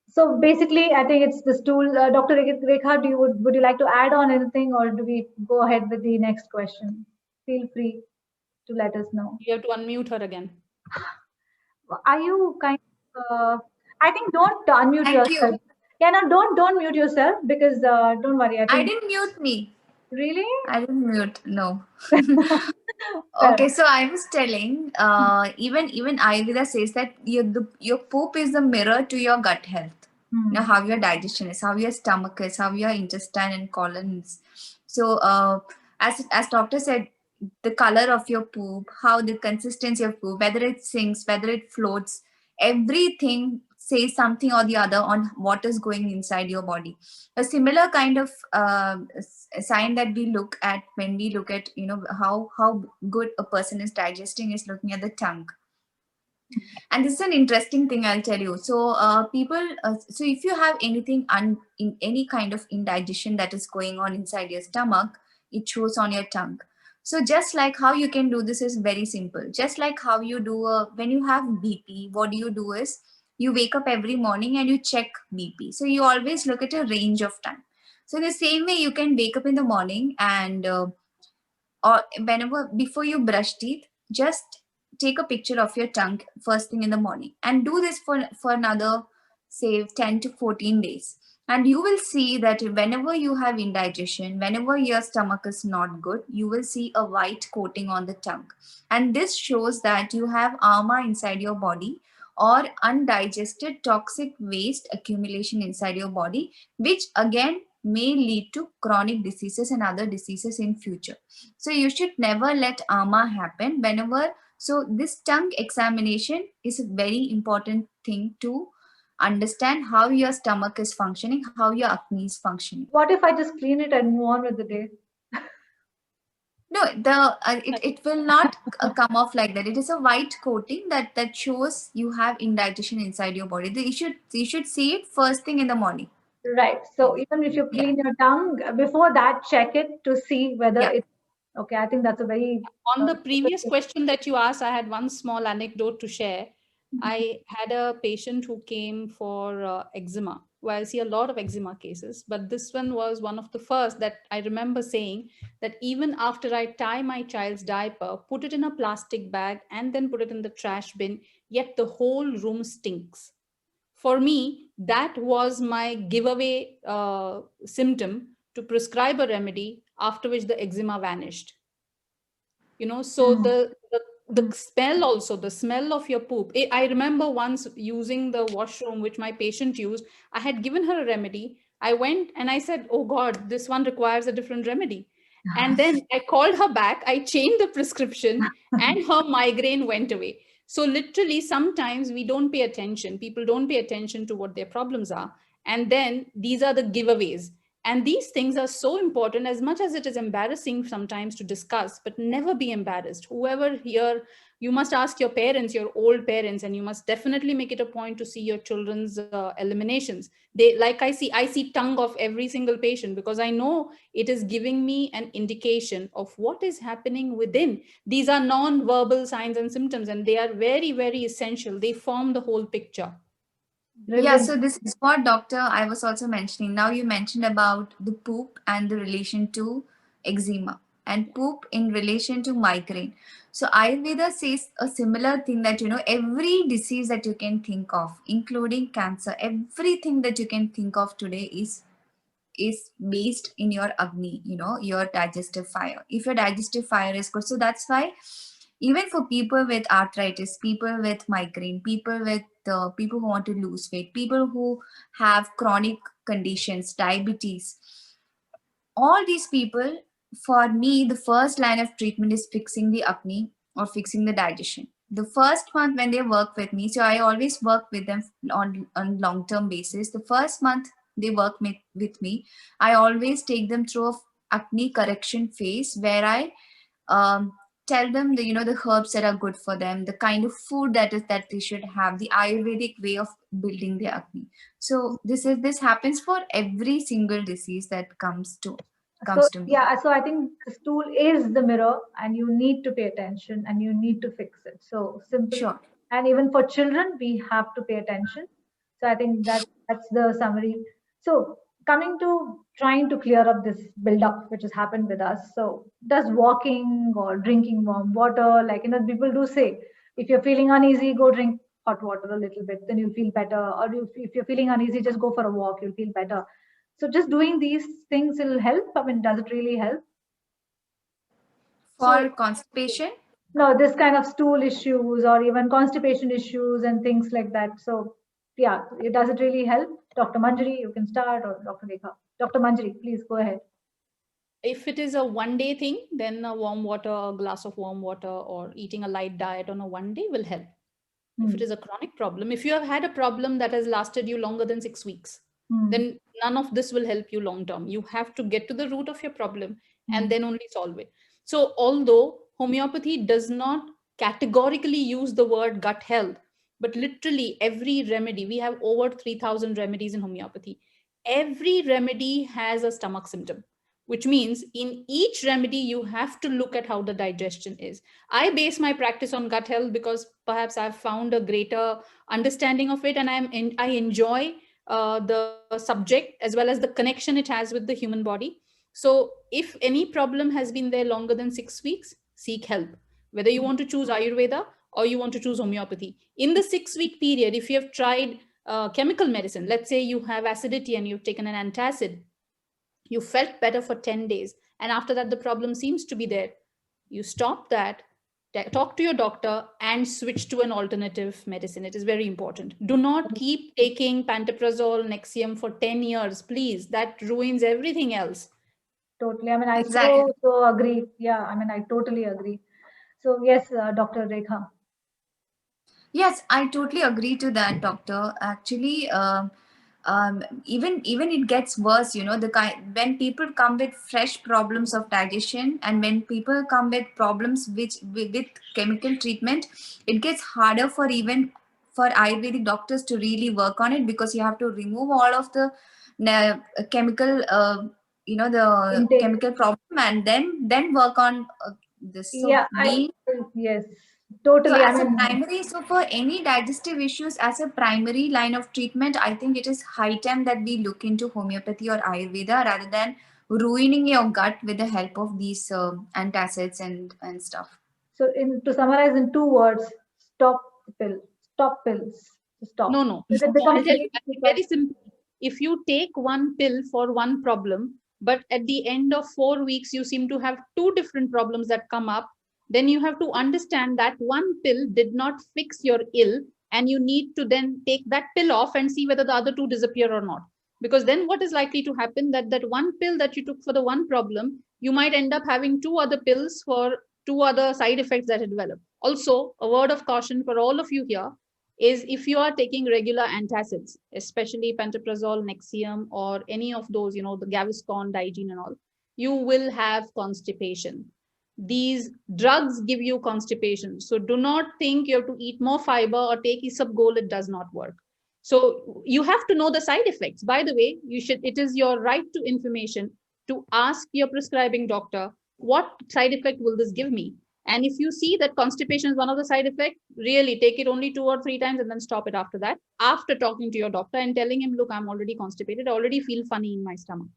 so. Basically, I think it's the stool. Dr. Rekha, would you like to add on anything, or do we go ahead with the next question? Feel free to let us know. You have to unmute her again. Are you kind of? I think don't unmute Thank yourself. you. Yeah, no, don't mute yourself because don't worry. I I think didn't mute me. really. I didn't mute. No. Fair Okay, so I was telling, even Ayurveda says that your poop is the mirror to your gut health. Hmm. Now, how your digestion is, how your stomach is, how your intestine and colon is. So, as doctor said, the color of your poop, how the consistency of poop, whether it sinks, whether it floats, everything says something or the other on what is going inside your body. A similar kind of sign that we look at when we look at how good a person is digesting is looking at the tongue. And this is an interesting thing, I'll tell you. So so if you have anything in any kind of indigestion that is going on inside your stomach, it shows on your tongue. So just like how you can do this is very simple. Just like how you do when you have BP, what you do is you wake up every morning and you check BP. So you always look at a range of time. So the same way you can wake up in the morning and or whenever before you brush teeth, just take a picture of your tongue first thing in the morning and do this for another say 10 to 14 days, and you will see that whenever you have indigestion, whenever your stomach is not good, you will see a white coating on the tongue, and this shows that you have ama inside your body or undigested toxic waste accumulation inside your body, which again may lead to chronic diseases and other diseases in future. So you should never let ama happen whenever. So this tongue examination is a very important thing to understand how your stomach is functioning, how your acne is functioning. What if I just clean it and move on with the day? No, it will not come off like that. It is a white coating that shows you have indigestion inside your body. You should see it first thing in the morning. Right. So even if you clean your tongue, before that, check it to see whether Yeah. it's okay. I think that's a very On the previous question that you asked, I had one small anecdote to share. I had a patient who came for eczema. Well, I see a lot of eczema cases, but this one was one of the first that I remember saying that even after I tie my child's diaper, put it in a plastic bag and then put it in the trash bin, yet the whole room stinks. For me, that was my giveaway symptom to prescribe a remedy, after which the eczema vanished. So the smell also, the smell of your poop. I remember once using the washroom which my patient used. I had given her a remedy. I went and I said, oh God, this one requires a different remedy. And then I called her back, I changed the prescription and her migraine went away. So literally sometimes we don't pay attention. People don't pay attention to what their problems are. And then these are the giveaways. And these things are so important, as much as it is embarrassing sometimes to discuss, but never be embarrassed. Whoever here You must ask your parents, your old parents, and you must definitely make it a point to see your children's eliminations. They, like I see tongue of every single patient, because I know it is giving me an indication of what is happening within. These are non-verbal signs and symptoms, and they are very, very essential. They form the whole picture. Yeah, Brilliant. so this is what doctor I was also mentioning. Now you mentioned about the poop and the relation to eczema and poop in relation to migraine. So Ayurveda says a similar thing that, every disease that you can think of, including cancer, everything that you can think of today is based in your Agni, your digestive fire. If your digestive fire is good, so that's why even for people with arthritis, people with migraine, people who want to lose weight, people who have chronic conditions, diabetes, all these people, for me, the first line of treatment is fixing the Agni or fixing the digestion. The first month when they work with me, so I always work with them on long-term basis. The first month they work with me, I always take them through a Agni correction phase where I tell them the herbs that are good for them, the kind of food that they should have, the Ayurvedic way of building their Agni. So this happens for every single disease that comes to me. Yeah, so I think the stool is the mirror, and you need to pay attention and you need to fix it. So simple. Sure. And even for children, we have to pay attention. So I think that's the summary. So coming to trying to clear up this build-up which has happened with us. So does walking or drinking warm water, people do say, if you're feeling uneasy, go drink hot water a little bit, then you'll feel better. Or if you're feeling uneasy, just go for a walk, you'll feel better. So just doing these things will help. I mean, does it really help? For constipation? No, this kind of stool issues or even constipation issues and things like that. So yeah, does it really help? Dr. Manjari, you can start, or Dr. Rekha. Dr. Manjari, please go ahead. If it is a one-day thing, then a warm water, a glass of warm water, or eating a light diet on a one day will help. If it is a chronic problem, if you have had a problem that has lasted you longer than 6 weeks, then none of this will help you long term. You have to get to the root of your problem and then only solve it. So although homeopathy does not categorically use the word gut health, but literally every remedy, we have over 3,000 remedies in homeopathy. Every remedy has a stomach symptom, which means in each remedy, you have to look at how the digestion is. I base my practice on gut health because perhaps I've found a greater understanding of it, and I enjoy the subject as well as the connection it has with the human body. So if any problem has been there longer than 6 weeks, seek help. Whether you want to choose Ayurveda or you want to choose homeopathy. In the 6-week period, if you have tried chemical medicine, let's say you have acidity and you've taken an antacid, you felt better for 10 days. And after that, the problem seems to be there. You stop that, talk to your doctor and switch to an alternative medicine. It is very important. Do not keep taking pantoprazole, Nexium for 10 years, please. That ruins everything else. Totally. I mean, I Exactly. so agree. Yeah, I mean, I totally agree. So yes, Dr. Rekha. Yes, I totally agree to that, doctor. Actually, even it gets worse. When people come with fresh problems of digestion, and when people come with problems with chemical treatment, it gets harder for Ayurvedic doctors to really work on it, because you have to remove all of the chemical, the Intake. chemical problem, and then work on this. So Yeah, yes, totally. So for any digestive issues, as a primary line of treatment, I think it is high time that we look into homeopathy or Ayurveda rather than ruining your gut with the help of these antacids and stuff. So to summarize in 2 words, stop the pill. Stop pills. Stop. No. It I'll becomes tell you very simple. If you take one pill for one problem, but at the end of 4 weeks, you seem to have 2 different problems that come up, then you have to understand that one pill did not fix your ill, and you need to then take that pill off and see whether the other 2 disappear or not. Because then what is likely to happen, that one pill that you took for the one problem, you might end up having 2 other pills for 2 other side effects that develop. Also, a word of caution for all of you here is, if you are taking regular antacids, especially pantoprazole, Nexium, or any of those, the Gaviscon, Digene and all, you will have constipation. These drugs give you constipation. So do not think you have to eat more fiber or take isabgol. It does not work. So you have to know the side effects. By the way, it is your right to information to ask your prescribing doctor, what side effect will this give me? And if you see that constipation is one of the side effects, really take it only 2 or 3 times and then stop it after that, after talking to your doctor and telling him, look, I'm already constipated. I already feel funny in my stomach.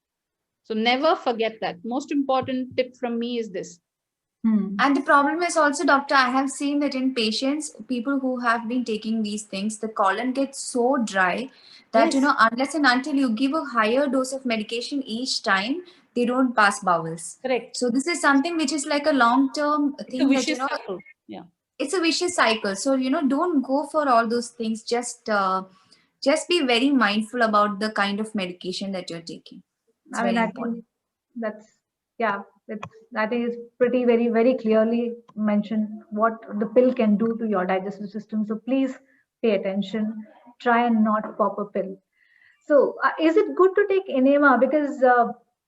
So never forget that. Most important tip from me is this. And the problem is also, doctor, I have seen that in patients, people who have been taking these things, the colon gets so dry that, Yes. Unless and until you give a higher dose of medication each time, they don't pass bowels. Correct. So this is something which is like a long-term It's a thing that, vicious cycle. Yeah. it's a vicious cycle. So, don't go for all those things. Just be very mindful about the kind of medication that you're taking. It's I mean, very I important. think that's, yeah, I think it's pretty very, very clearly mentioned what the pill can do to your digestive system. So please pay attention. Try and not pop a pill. So is it good to take enema? Because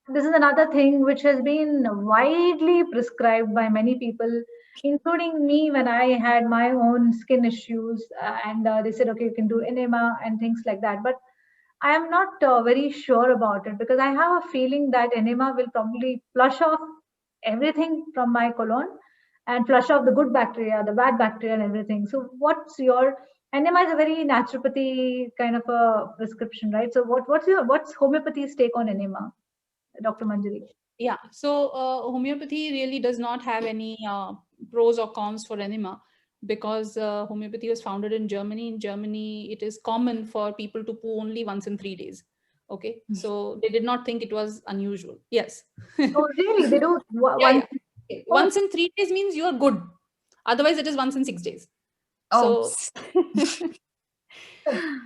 this is another thing which has been widely prescribed by many people, including me when I had my own skin issues. And they said, okay, you can do enema and things like that. But I am not very sure about it because I have a feeling that enema will probably flush off everything from my colon and flush off the good bacteria, the bad bacteria, and everything. So, what's your enema is a very naturopathy kind of a prescription, right? So, what's homeopathy's take on enema, Dr. Manjari? Yeah. So homeopathy really does not have any pros or cons for enema, because homeopathy was founded in Germany. In Germany, it is common for people to poo only once in 3 days. Okay. So they did not think it was unusual. Yes. Oh, really? They do Yeah, yeah. Once in 3 days means you are good. Otherwise, it is once in 6 days. Oh.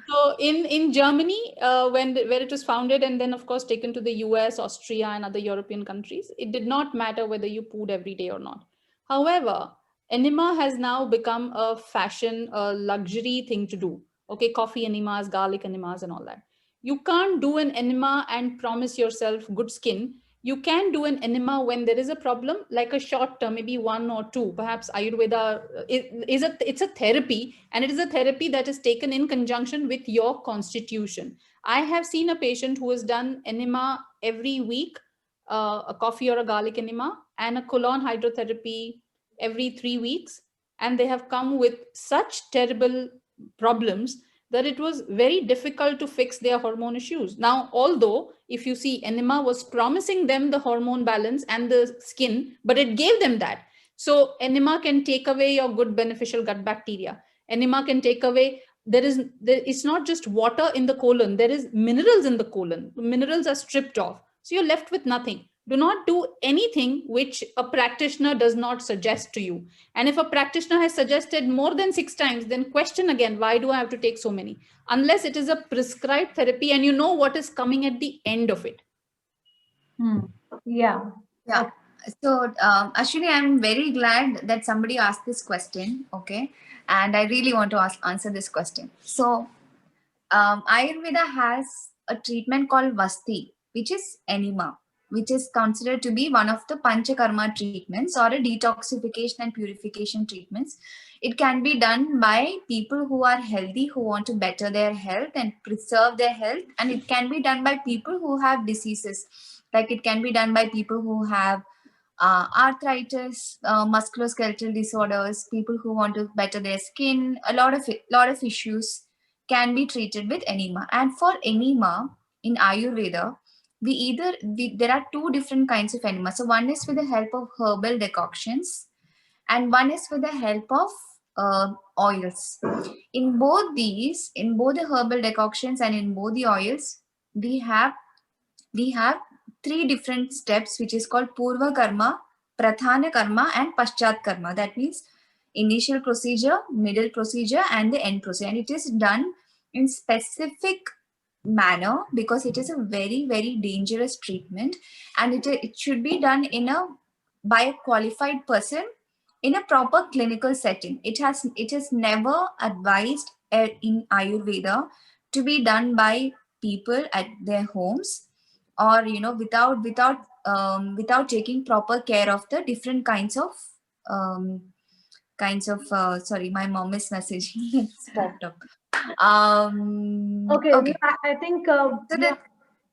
So in Germany, where it was founded and then of course taken to the US, Austria and other European countries, it did not matter whether you pooed every day or not. However, enema has now become a fashion, a luxury thing to do. Okay, coffee enemas, garlic enemas and all that. You can't do an enema and promise yourself good skin. You can do an enema when there is a problem, like a short term, maybe 1 or 2. Perhaps Ayurveda it's a therapy, and it is a therapy that is taken in conjunction with your constitution. I have seen a patient who has done enema every week, a coffee or a garlic enema, and a colon hydrotherapy every 3 weeks, and they have come with such terrible problems that it was very difficult to fix their hormone issues. Now, although if you see, enema was promising them the hormone balance and the skin, but it gave them that. So enema can take away your good beneficial gut bacteria. Enema can take away, it's not just water in the colon, there is minerals in the colon. Minerals are stripped off. So you're left with nothing. Do not do anything which a practitioner does not suggest to you. And if a practitioner has suggested more than 6 times, then question again, why do I have to take so many? Unless it is a prescribed therapy and you know what is coming at the end of it. Yeah. Yeah. So, Ashwini, I'm very glad that somebody asked this question. Okay. And I really want to answer this question. So, Ayurveda has a treatment called Vasti, which is enema, which is considered to be one of the Panchakarma treatments or a detoxification and purification treatments. It can be done by people who are healthy, who want to better their health and preserve their health. And it can be done by people who have diseases. Like it can be done by people who have arthritis, musculoskeletal disorders, people who want to better their skin. A lot of issues can be treated with enema. And for enema in Ayurveda, there are 2 different kinds of enema. So one is with the help of herbal decoctions, and one is with the help of oils. In both the herbal decoctions and in both the oils, we have 3 different steps, which is called Purva Karma, Pradhana Karma, and Paschat Karma. That means initial procedure, middle procedure, and the end procedure. And it is done in specific manner because it is a very, very dangerous treatment, and it should be done by a qualified person in a proper clinical setting. It is never advised in Ayurveda to be done by people at their homes, or without without taking proper care of the different kinds of sorry, my mom is messaging. It's popped up. Okay, Okay. I think So that,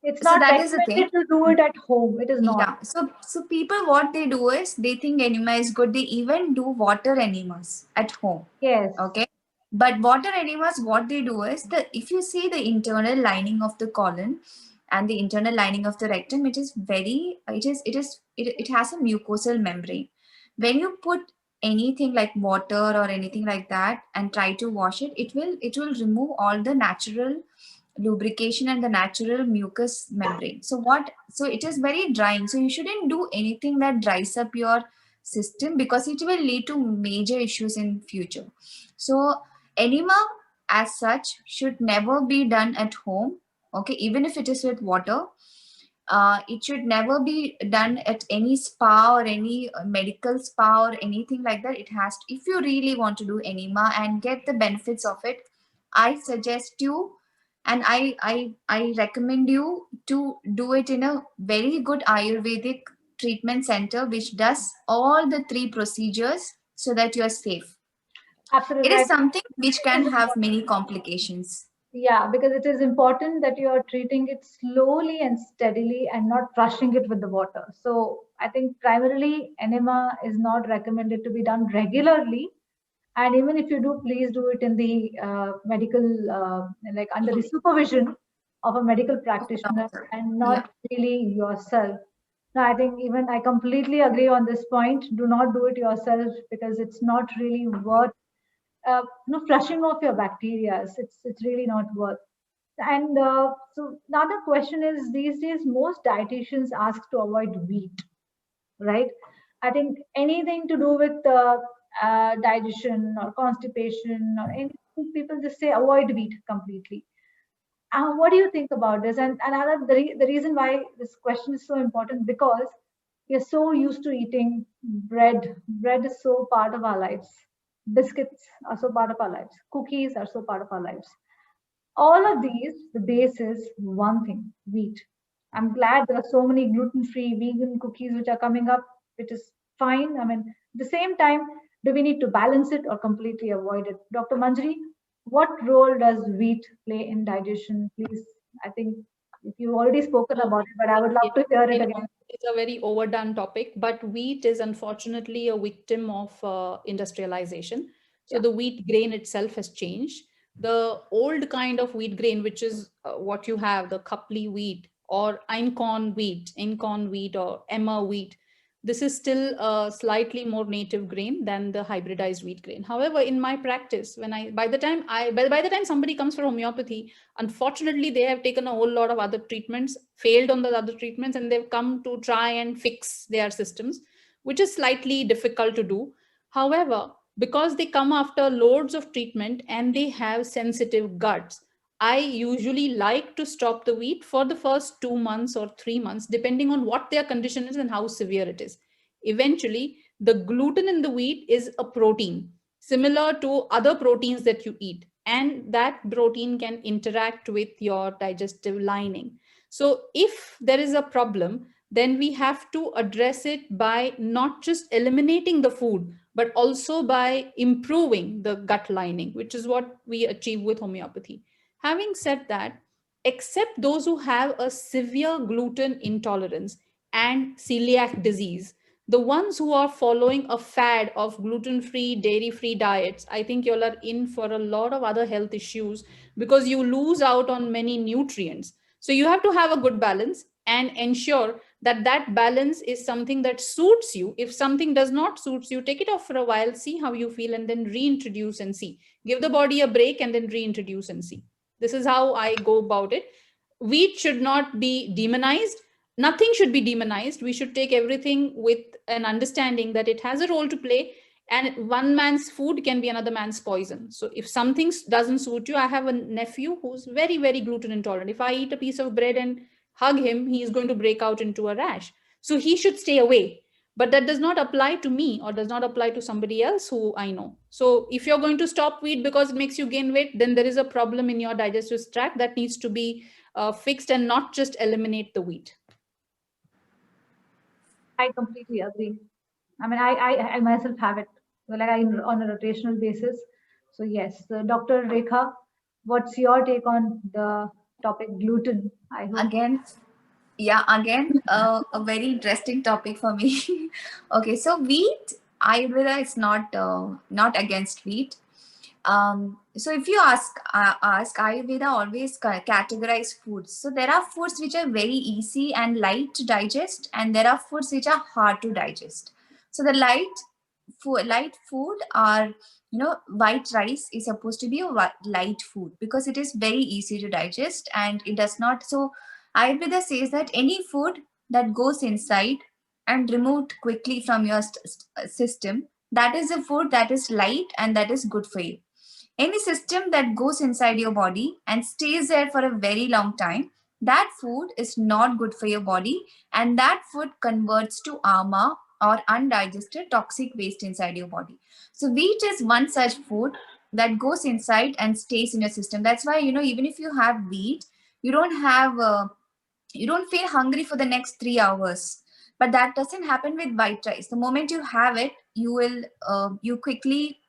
it's so not that is the thing. recommended to do it at home. It is not. Yeah. So people, what they do is they think enema is good. They even do water enemas at home. Yes. Okay. But water enemas, what they do is if you see the internal lining of the colon and the internal lining of the rectum, it has a mucosal membrane. When you put anything like water or anything like that and try to wash it, it will remove all the natural lubrication and the natural mucous membrane. So it is very drying. So you shouldn't do anything that dries up your system, because it will lead to major issues in future. So enema as such should never be done at home. Okay, even if it is with water. It should never be done at any spa or any medical spa or anything like that. It has to, if you really want to do enema and get the benefits of it, I suggest you and I recommend you to do it in a very good Ayurvedic treatment center which does all the 3 procedures so that you are safe. Absolutely. It is something which can have many complications. Yeah, because it is important that you are treating it slowly and steadily and not rushing it with the water. So I think primarily enema is not recommended to be done regularly. And even if you do, please do it in the medical, like under the supervision of a medical practitioner and not really yourself. Now, I think even I completely agree on this point. Do not do it yourself, because it's not really worth flushing off your bacteria. It's really not worth. And so another question is, these days most dietitians ask to avoid wheat, right? I think anything to do with digestion or constipation or anything, people just say avoid wheat completely. What do you think about this? And another the reason why this question is so important, because we're so used to eating bread. Bread is so part of our lives. Biscuits are so part of our lives. Cookies are so part of our lives. All of these, the base is one thing: wheat. I'm glad there are so many gluten-free vegan cookies which are coming up, which is fine. I mean, at the same time, do we need to balance it or completely avoid it? Dr. Manjari, what role does wheat play in digestion? Please, I think if you've already spoken about it, but I would love to hear it again. It's a very overdone topic, but wheat is unfortunately a victim of industrialization. So the wheat grain itself has changed. The old kind of wheat grain, which is what you have, the Kapli wheat or einkorn wheat or Emmer wheat, this is still a slightly more native grain than the hybridized wheat grain. However, in my practice, by the time somebody comes for homeopathy, unfortunately, they have taken a whole lot of other treatments, failed on the other treatments, and they've come to try and fix their systems, which is slightly difficult to do. However, because they come after loads of treatment and they have sensitive guts, I usually like to stop the wheat for the first 2 months or 3 months, depending on what their condition is and how severe it is. Eventually, the gluten in the wheat is a protein, similar to other proteins that you eat, and that protein can interact with your digestive lining. So if there is a problem, then we have to address it by not just eliminating the food, but also by improving the gut lining, which is what we achieve with homeopathy. Having said that, except those who have a severe gluten intolerance and celiac disease, the ones who are following a fad of gluten-free, dairy-free diets, I think you all are in for a lot of other health issues because you lose out on many nutrients. So you have to have a good balance and ensure that that balance is something that suits you. If something does not suit you, take it off for a while, see how you feel, and then reintroduce and see. Give the body a break and then reintroduce and see. This is how I go about it. Wheat should not be demonized. Nothing should be demonized. We should take everything with an understanding that it has a role to play, and one man's food can be another man's poison. So if something doesn't suit you, I have a nephew who's very, very gluten intolerant. If I eat a piece of bread and hug him, he is going to break out into a rash. So he should stay away. But that does not apply to me or does not apply to somebody else who I know. So if you're going to stop wheat because it makes you gain weight, then there is a problem in your digestive tract that needs to be fixed, and not just eliminate the wheat. I completely agree. I mean, I myself have it, well, like on a rotational basis. So yes, Dr. Rekha, what's your take on the topic gluten? I hope. Again, yeah, again, a very interesting topic for me. Okay, so wheat, Ayurveda is not against wheat. So if you ask Ayurveda always categorize foods. So there are foods which are very easy and light to digest, and there are foods which are hard to digest. So the light food are, white rice is supposed to be a light food because it is very easy to digest and it does not. So Ayurveda says that any food that goes inside and removed quickly from your system, that is a food that is light and that is good for you. Any system that goes inside your body and stays there for a very long time, that food is not good for your body, and that food converts to ama or undigested toxic waste inside your body. So wheat is one such food that goes inside and stays in your system. That's why, even if you have wheat, you don't have you don't feel hungry for the next 3 hours. But that doesn't happen with white rice. The moment you have it, you will you quickly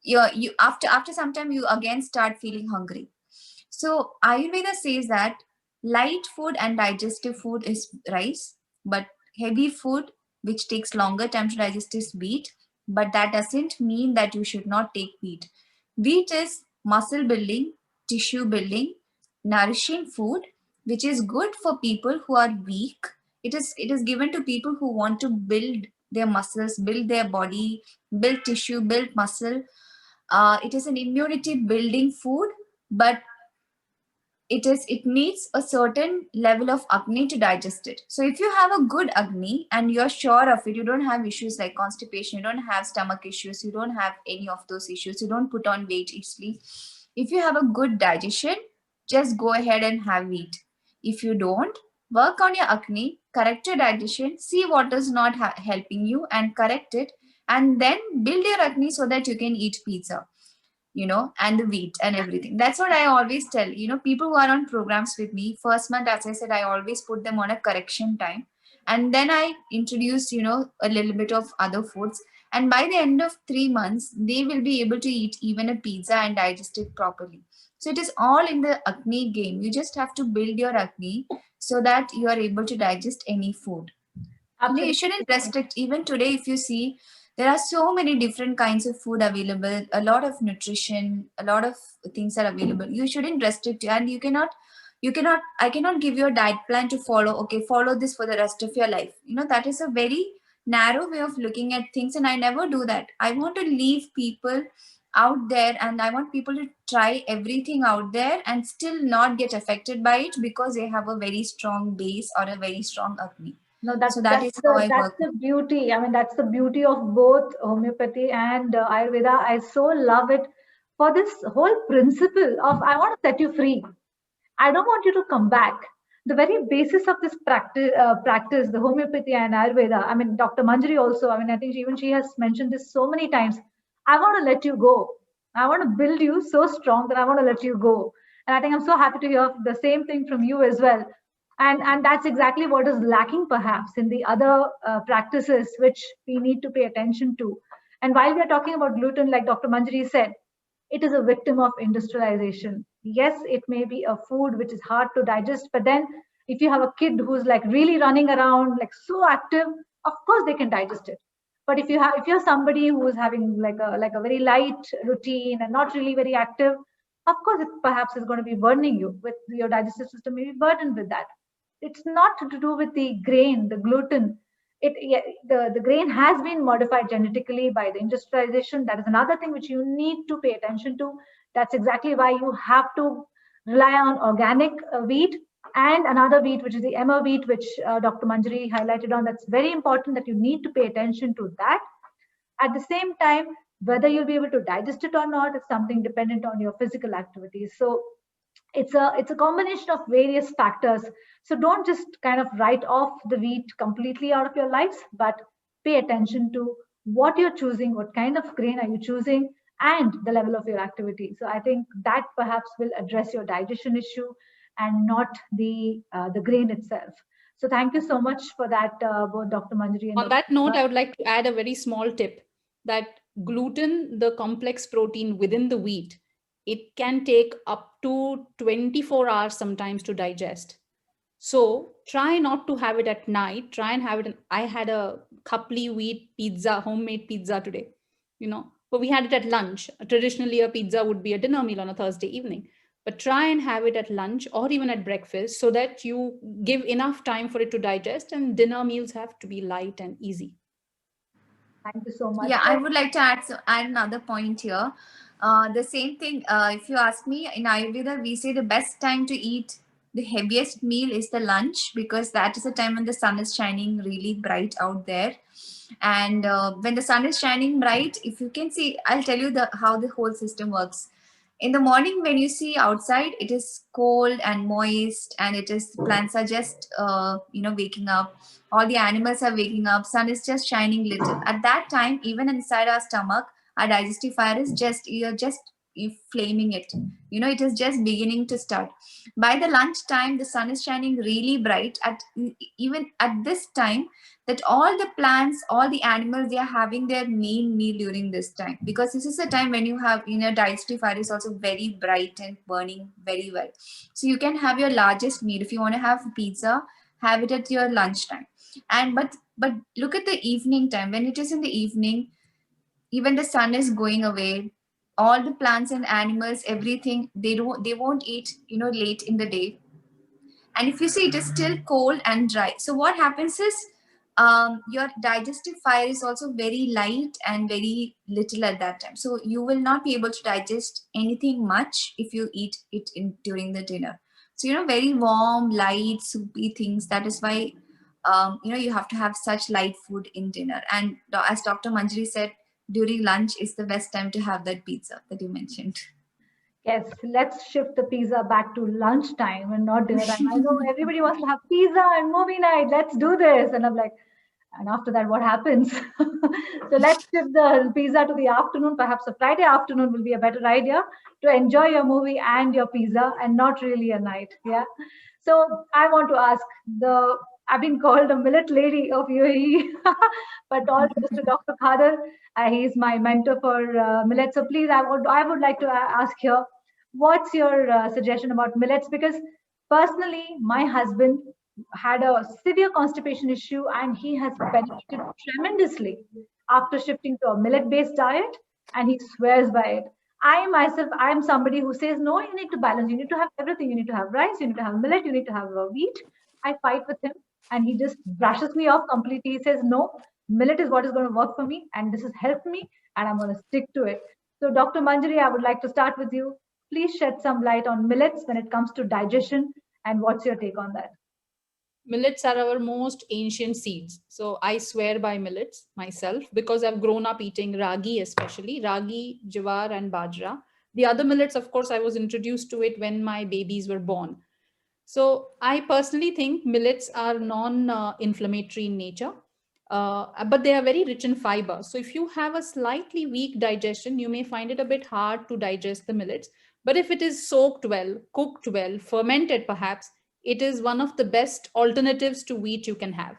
you after some time you again start feeling hungry. So Ayurveda says that light food and digestive food is rice, but heavy food which takes longer time to digest is wheat. But that doesn't mean that you should not take wheat. Wheat is muscle building, tissue building, nourishing food, which is good for people who are weak. It is given to people who want to build their muscles, build their body, build tissue, build muscle. It is an immunity building food, but it needs a certain level of agni to digest it. So if you have a good agni and you're sure of it, you don't have issues like constipation, you don't have stomach issues, you don't have any of those issues, you don't put on weight easily. If you have a good digestion, just go ahead and have wheat. If you don't, work on your agni, correct your digestion, see what is not helping you and correct it, and then build your agni so that you can eat pizza, and the wheat and everything. That's what I always tell, people who are on programs with me. First month, as I said, I always put them on a correction time. And then I introduce, a little bit of other foods. And by the end of 3 months, they will be able to eat even a pizza and digest it properly. So it is all in the Agni game. You just have to build your Agni so that you are able to digest any food. You shouldn't restrict. Even today, if you see, there are so many different kinds of food available, a lot of nutrition, a lot of things are available. You shouldn't restrict, and I cannot give you a diet plan to follow. Okay, follow this for the rest of your life. That is a very narrow way of looking at things, and I never do that. I want to leave people out there, and I want people to try everything out there and still not get affected by it because they have a very strong base or a very strong agni. No, that's work. The beauty. I mean, that's the beauty of both homeopathy and Ayurveda. I so love it for this whole principle of I want to set you free. I don't want you to come back. The very basis of this practice, the homeopathy and Ayurveda. I mean, Dr. Manjari also. I mean, I think she has mentioned this so many times. I want to let you go. I want to build you so strong that I want to let you go. And I think I'm so happy to hear the same thing from you as well. And that's exactly what is lacking perhaps in the other practices which we need to pay attention to. And while we are talking about gluten, like Dr. Manjari said, it is a victim of industrialization. Yes, it may be a food which is hard to digest, but then if you have a kid who's like really running around, like so active, of course they can digest it. But if you're somebody who is having like a very light routine and not really very active, of course it perhaps is going to be burdening you with your digestive system, may be burdened with that. It's not to do with the grain, the gluten. The grain has been modified genetically by the industrialization. That is another thing which you need to pay attention to. That's exactly why you have to rely on organic wheat and another wheat, which is the Emmer wheat, which Dr. Manjari highlighted on. That's very important that you need to pay attention to that. At the same time, whether you'll be able to digest it or not is something dependent on your physical activities. So it's a combination of various factors. So don't just kind of write off the wheat completely out of your lives, but pay attention to what you're choosing, what kind of grain are you choosing, and the level of your activity. So I think that perhaps will address your digestion issue and not the grain itself. So thank you so much for that, both Dr. Manjari and On Dr. that note, I would like to add a very small tip that gluten, the complex protein within the wheat, it can take up to 24 hours sometimes to digest. So try not to have it at night. Try and have it. I had a Khapli wheat pizza, homemade pizza today, but we had it at lunch. Traditionally, a pizza would be a dinner meal on a Thursday evening. But try and have it at lunch or even at breakfast so that you give enough time for it to digest, and dinner meals have to be light and easy. Thank you so much. Yeah, I would like to add another point here. The same thing, if you ask me, in Ayurveda, we say the best time to eat the heaviest meal is the lunch, because that is the time when the sun is shining really bright out there. And when the sun is shining bright, if you can see, I'll tell you how the whole system works. In the morning, when you see outside, it is cold and moist, and plants are just waking up. All the animals are waking up. Sun is just shining little. At that time, even inside our stomach, our digestive fire is you're flaming it. It is just beginning to start. By the lunch time, the sun is shining really bright. Even at this time, that all the plants, all the animals, they are having their main meal during this time, because this is the time when you have, digestive fire is also very bright and burning very well. So you can have your largest meal. If you want to have pizza, have it at your lunchtime. And but look at the evening time. When it is in the evening, even the sun is going away, all the plants and animals, everything, they won't eat late in the day. And if you see, it is still cold and dry. So what happens is, your digestive fire is also very light and very little at that time. So you will not be able to digest anything much if you eat it during the dinner. So, very warm, light, soupy things. That is why, you have to have such light food in dinner. And as Dr. Manjari said, during lunch is the best time to have that pizza that you mentioned. Yes, let's shift the pizza back to lunchtime and not dinner time. I know everybody wants to have pizza and movie night. Let's do this. And I'm like, and after that, what happens? So let's shift the pizza to the afternoon. Perhaps a Friday afternoon will be a better idea to enjoy your movie and your pizza, and not really a night. Yeah. So I want to ask I've been called a millet lady of UAE, but also Mr. Dr. Khader, he's my mentor for millet. So please, I would like to ask here, what's your suggestion about millets? Because personally, my husband had a severe constipation issue, and he has benefited tremendously after shifting to a millet-based diet, and he swears by it. I myself, I am somebody who says, no, you need to balance. You need to have everything. You need to have rice. You need to have millet. You need to have wheat. I fight with him, and he just brushes me off completely. He says, no, millet is what is going to work for me, and this has helped me, and I'm going to stick to it. So Dr. Manjari, I would like to start with you. Please shed some light on millets when it comes to digestion, and what's your take on that? Millets are our most ancient seeds. So I swear by millets myself, because I've grown up eating ragi, especially ragi, jawar, and bajra. The other millets, of course, I was introduced to it when my babies were born. So I personally think millets are non-inflammatory in nature, but they are very rich in fiber. So if you have a slightly weak digestion, you may find it a bit hard to digest the millets. But if it is soaked well, cooked well, fermented perhaps, it is one of the best alternatives to wheat you can have.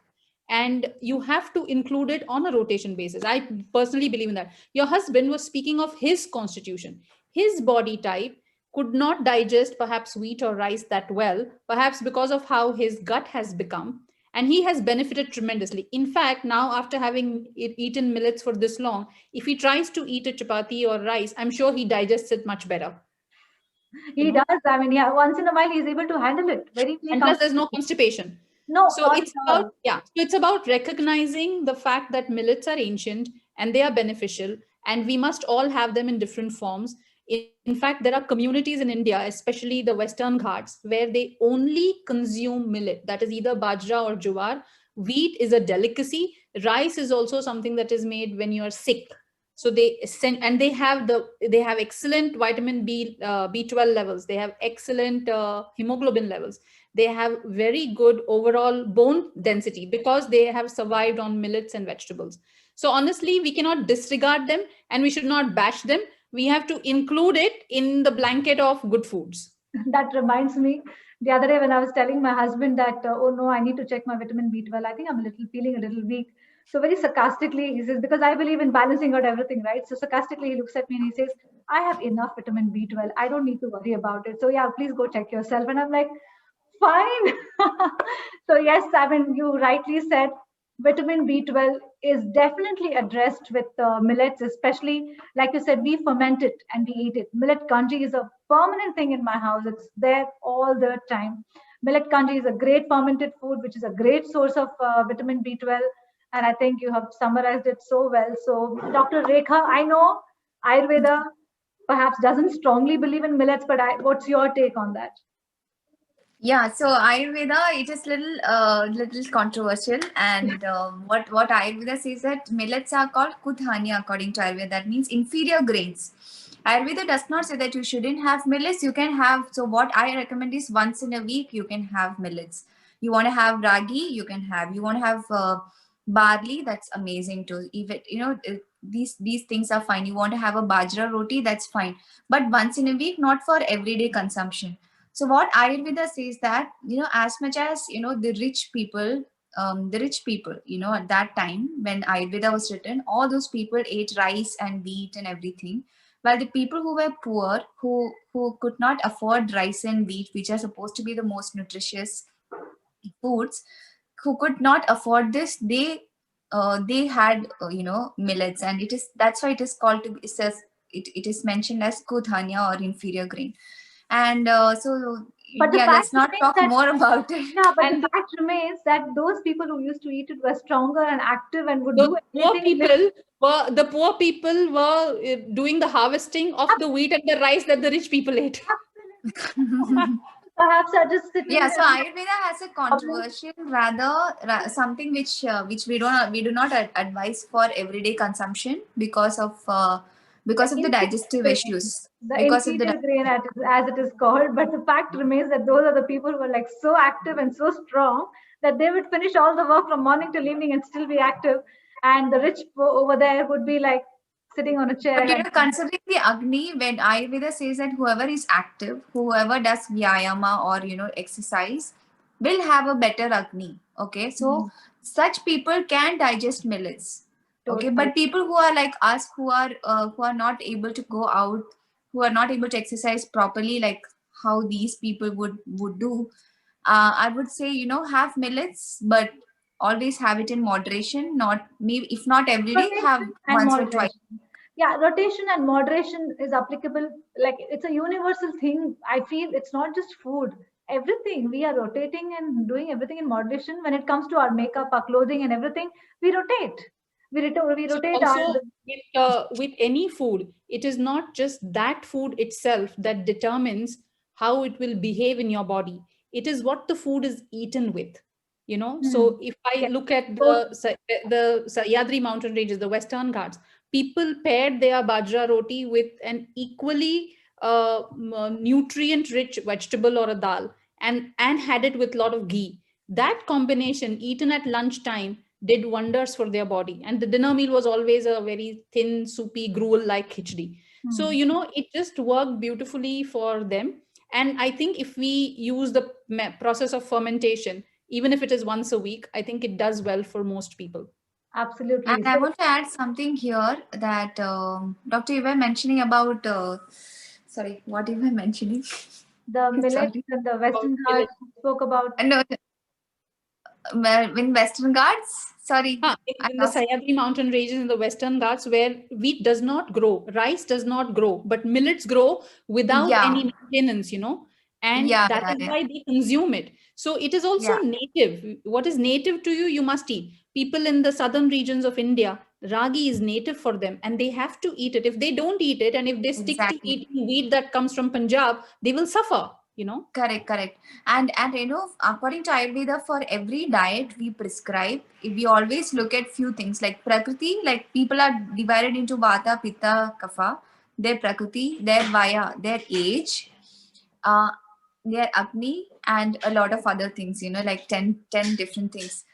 And you have to include it on a rotation basis. I personally believe in that. Your husband was speaking of his constitution. His body type could not digest perhaps wheat or rice that well, perhaps because of how his gut has become. And he has benefited tremendously. In fact, now after having eaten millets for this long, if he tries to eat a chapati or rice, I'm sure he digests it much better. He does. I mean, yeah, once in a while he's able to handle it very. And plus, there's no constipation. No. So it's about recognizing the fact that millets are ancient and they are beneficial, and we must all have them in different forms. In fact, there are communities in India, especially the Western Ghats, where they only consume millet. That is either bajra or jawar. Wheat is a delicacy. Rice is also something that is made when you are sick. So they have excellent vitamin B12 levels. They have excellent hemoglobin levels. They have very good overall bone density because they have survived on millets and vegetables. So honestly, we cannot disregard them and we should not bash them. We have to include it in the blanket of good foods. That reminds me, the other day when I was telling my husband that, oh no, I need to check my vitamin B12. I think I'm feeling a little weak. So very sarcastically, he says, because I believe in balancing out everything, right? So sarcastically, he looks at me and he says, I have enough vitamin B12. I don't need to worry about it. So yeah, please go check yourself. And I'm like, fine. So yes, I mean, you rightly said vitamin B12 is definitely addressed with millets, especially like you said, we ferment it and we eat it. Millet kanji is a permanent thing in my house. It's there all the time. Millet kanji is a great fermented food, which is a great source of vitamin B12. And I think you have summarized it so well. So, Dr. Rekha, I know Ayurveda perhaps doesn't strongly believe in millets, but what's your take on that? Yeah, so Ayurveda, it is little controversial, and what Ayurveda says that millets are called kudhanya according to Ayurveda. That means inferior grains. Ayurveda does not say that you shouldn't have millets. You can have. So what I recommend is once in a week you can have millets. You want to have ragi, you can have. You want to have barley, that's amazing too. Even these things are fine. You want to have a bajra roti, that's fine. But once in a week, not for everyday consumption. So what Ayurveda says that, as much as, the rich people, at that time when Ayurveda was written, all those people ate rice and wheat and everything. While the people who were poor, who could not afford rice and wheat, which are supposed to be the most nutritious foods, who could not afford this, they had, millets, and that's why it is called to, it is mentioned as kudhanya or inferior grain. And But the yeah, fact let's not remains talk that, more about it. yeah, but And the fact remains that those people who used to eat it were stronger and active and would the do poor anything. poor people were doing the harvesting of the wheat and the rice that the rich people ate. Perhaps are just sitting Yeah, so there. Ayurveda has a controversial, something which we do not advise for everyday consumption because of the digestive issues. The Because of the inferior grain, as it is called, but the fact remains that those are the people who are like so active and so strong that they would finish all the work from morning till evening and still be active, and the rich over there would be like sitting on a chair. But considering the Agni, when Ayurveda says that whoever is active, whoever does vyayama or exercise, will have a better Agni. Okay, so such people can digest millets. Okay, Totally. but people who are like us, who are not able to go out, who are not able to exercise properly, like how these people would do, I would say have millets, but always have it in moderation. Not maybe if not every day, have Rotation and once or twice. moderation. Yeah, rotation and moderation is applicable. Like it's a universal thing. I feel it's not just food. Everything we are rotating and doing everything in moderation. When it comes to our makeup, our clothing, and everything, we rotate. We So rotate also our. with any food, it is not just that food itself that determines how it will behave in your body. It is what the food is eaten with. So if I Yes. look at the Sahyadri mountain ranges, the Western Ghats, people paired their bajra roti with an equally nutrient-rich vegetable or a dal, and had it with a lot of ghee. That combination, eaten at lunchtime, did wonders for their body. And the dinner meal was always a very thin, soupy, gruel-like khichdi. So, it just worked beautifully for them. And I think if we use the process of fermentation, even if it is once a week, I think it does well for most people. Absolutely. And I want to add something here that Doctor, you were mentioning about, sorry, what you were mentioning? The millets Sorry. and the Western Ghats spoke about. No, in Western Ghats, sorry. In the Sahyadri mountain ranges in the Western Ghats, where wheat does not grow, rice does not grow, but millets grow without any maintenance, and that is why they consume it. So it is also native. What is native to you, you must eat. People in the southern regions of India, ragi is native for them and they have to eat it. If they don't eat it and if they stick to eating wheat that comes from Punjab, they will suffer. Correct. And according to Ayurveda, for every diet we prescribe, we always look at few things like Prakriti, like people are divided into Vata, Pitta, Kapha, their Prakriti, their Vaya, their age, their Agni, and a lot of other things, like 10 different things.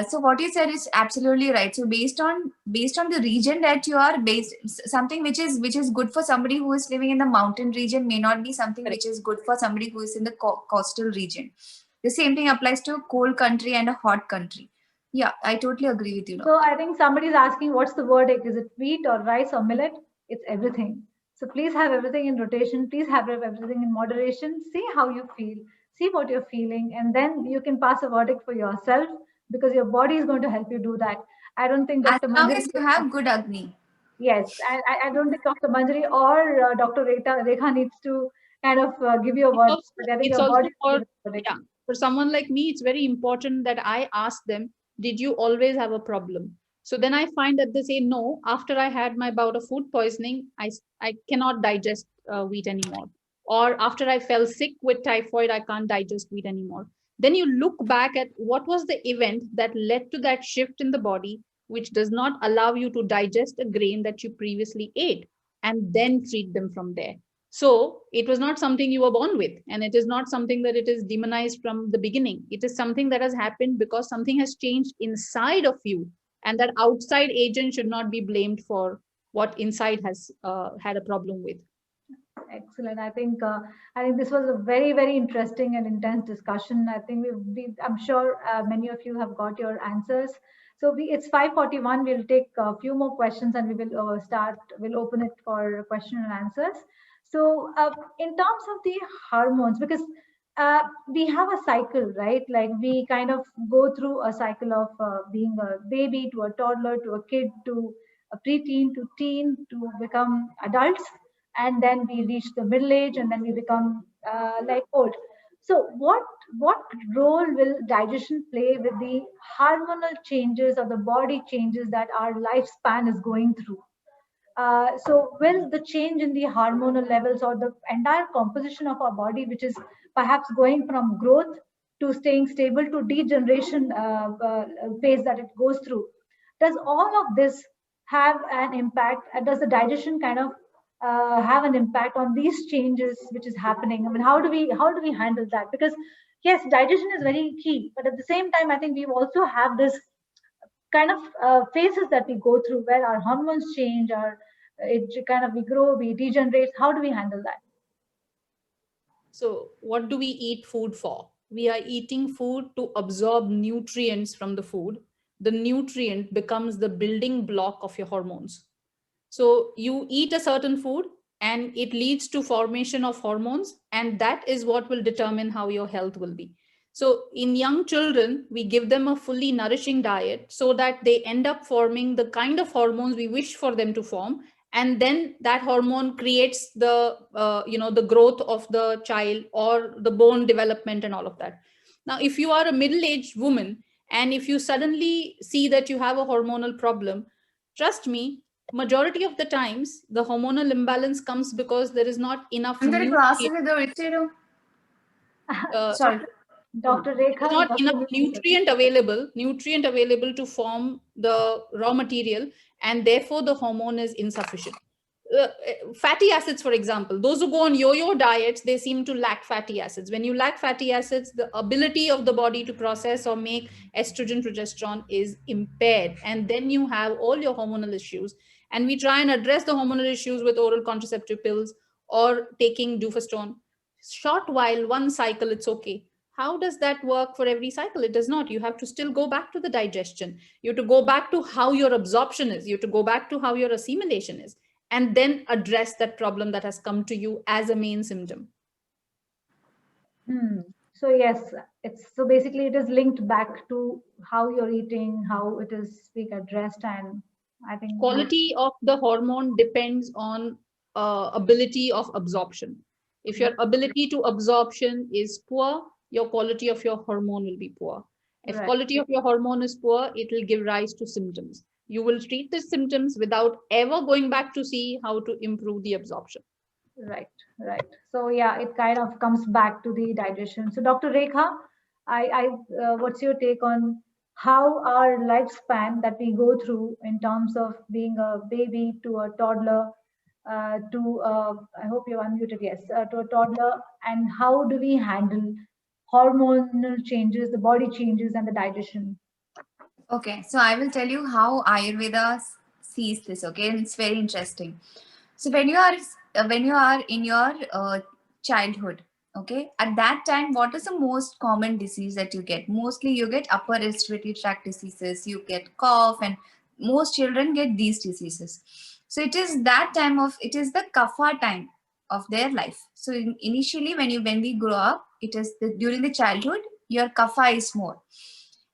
So what you said is absolutely right. So based on the region that you are based, something which is good for somebody who is living in the mountain region may not be something Correct. which is good for somebody who is in the coastal region. The same thing applies to a cold country and a hot country. Yeah, I totally agree with you. So I think somebody's asking, what's the verdict? Is it wheat or rice or millet? It's everything. So please have everything in rotation. Please have everything in moderation. See how you feel. See what you're feeling. And then you can pass a verdict for yourself, because your body is going to help you do that. I don't think As Dr. long Manjari. as you have good Agni. Yes, I don't think Dr. Manjari or Dr. Rekha needs to kind of give you a word. But I think It's your also body for, will give a verdict. yeah, for someone like me, it's very important that I ask them, did you always have a problem? So then I find that they say, no, after I had my bout of food poisoning, I cannot digest wheat anymore. Or after I fell sick with typhoid, I can't digest wheat anymore. Then you look back at what was the event that led to that shift in the body, which does not allow you to digest a grain that you previously ate, and then treat them from there. So it was not something you were born with, and it is not something that it is demonized from the beginning. It is something that has happened because something has changed inside of you, and that outside agent should not be blamed for what inside has had a problem with. Excellent. I think this was a very, very interesting and intense discussion. I think I'm sure many of you have got your answers. So it's 5:41. We'll take a few more questions and we will we'll open it for question and answers. So in terms of the hormones, because we have a cycle, right? Like we kind of go through a cycle of being a baby to a toddler to a kid to a preteen to teen to become adults, and then we reach the middle age, and then we become like old. So what role will digestion play with the hormonal changes or the body changes that our lifespan is going through? So will the change in the hormonal levels or the entire composition of our body, which is perhaps going from growth to staying stable to degeneration phase that it goes through, does all of this have an impact? Does the digestion kind of have an impact on these changes which is happening? I mean, how do we handle that? Because yes, digestion is very key, but at the same time, I think we also have this kind of phases that we go through where our hormones change, our it kind of we grow, we degenerate. How do we handle that? So, what do we eat food for? We are eating food to absorb nutrients from the food. The nutrient becomes the building block of your hormones. So, you eat a certain food and it leads to formation of hormones, and that is what will determine how your health will be. So, in young children, we give them a fully nourishing diet so that they end up forming the kind of hormones we wish for them to form, and then that hormone creates the the growth of the child or the bone development and all of that. Now if you are a middle-aged woman and if you suddenly see that you have a hormonal problem, trust me, majority of the times the hormonal imbalance comes because there is not enough Sorry. Dr. Rekha, not enough nutrient available to form the raw material, and therefore the hormone is insufficient. Fatty acids, for example, those who go on yo-yo diets, they seem to lack fatty acids. When you lack fatty acids, the ability of the body to process or make estrogen, progesterone is impaired, and then you have all your hormonal issues. And we try and address the hormonal issues with oral contraceptive pills or taking Dufastone. Short while, one cycle, it's okay. How does that work for every cycle? It does not. You have to still go back to the digestion. You have to go back to how your absorption is. You have to go back to how your assimilation is, and then address that problem that has come to you as a main symptom. So yes, so basically it is linked back to how you're eating, how it is being addressed, and I think quality of the hormone depends on ability of absorption. If your ability to absorption is poor, your quality of your hormone will be poor. If quality of your hormone is poor, it will give rise to symptoms. You will treat the symptoms without ever going back to see how to improve the absorption. Right. So yeah, it kind of comes back to the digestion. So Dr. Rekha, what's your take on how our lifespan that we go through in terms of being a baby to a toddler, to, I hope you're unmuted, yes, to a toddler, and how do we handle hormonal changes, the body changes, and the digestion? Okay, so I will tell you how Ayurveda sees this. Okay, and it's very interesting. So when you are in your childhood, okay, at that time, what is the most common disease that you get? Mostly, you get upper respiratory tract diseases. You get cough, and most children get these diseases. So it is that time of it is the kapha time of their life. So initially, when we grow up, it is during the childhood, your kapha is more,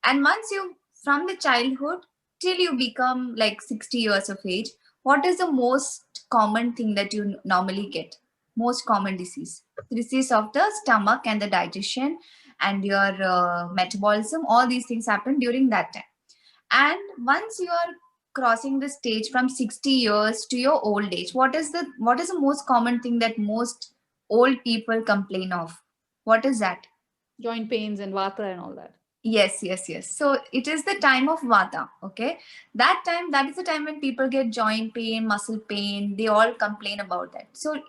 and once you from the childhood till you become like 60 years of age, what is the most common thing that you normally get? Most common disease of the stomach and the digestion and your metabolism. All these things happen during that time. And once you are crossing the stage from 60 years to your old age, what is the most common thing that most old people complain of? What is that? Joint pains and vata and all that. Yes, yes, yes. So it is the time of vata. Okay, that is the time when people get joint pain, muscle pain. They all complain about that. So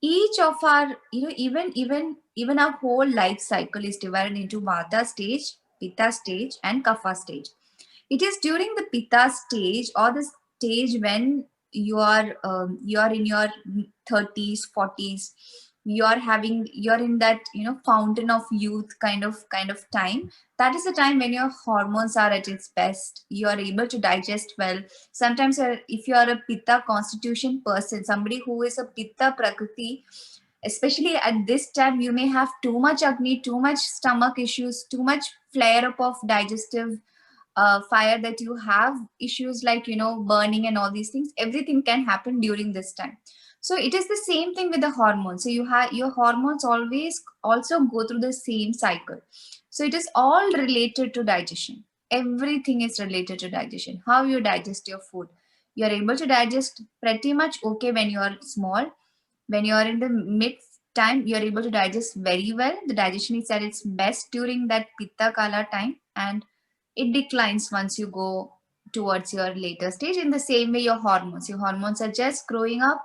each of our, even our whole life cycle is divided into vata stage, pitta stage, and kapha stage. It is during the pitta stage or the stage when you are in your 30s, 40s. You're in that fountain of youth kind of time. That is the time when your hormones are at its best. You are able to digest well. Sometimes if you are a pitta constitution person, somebody who is a pitta prakriti, especially at this time, you may have too much agni, too much stomach issues, too much flare up of digestive fire, that you have issues like burning and all these things. Everything can happen during this time. So it is the same thing with the hormones. So you have your hormones always also go through the same cycle. So it is all related to digestion. Everything is related to digestion. How you digest your food. You are able to digest pretty much okay when you are small. When you are in the mid time, you are able to digest very well. The digestion is at its best during that pitta kala time, and it declines once you go towards your later stage. In the same way, your hormones are just growing up,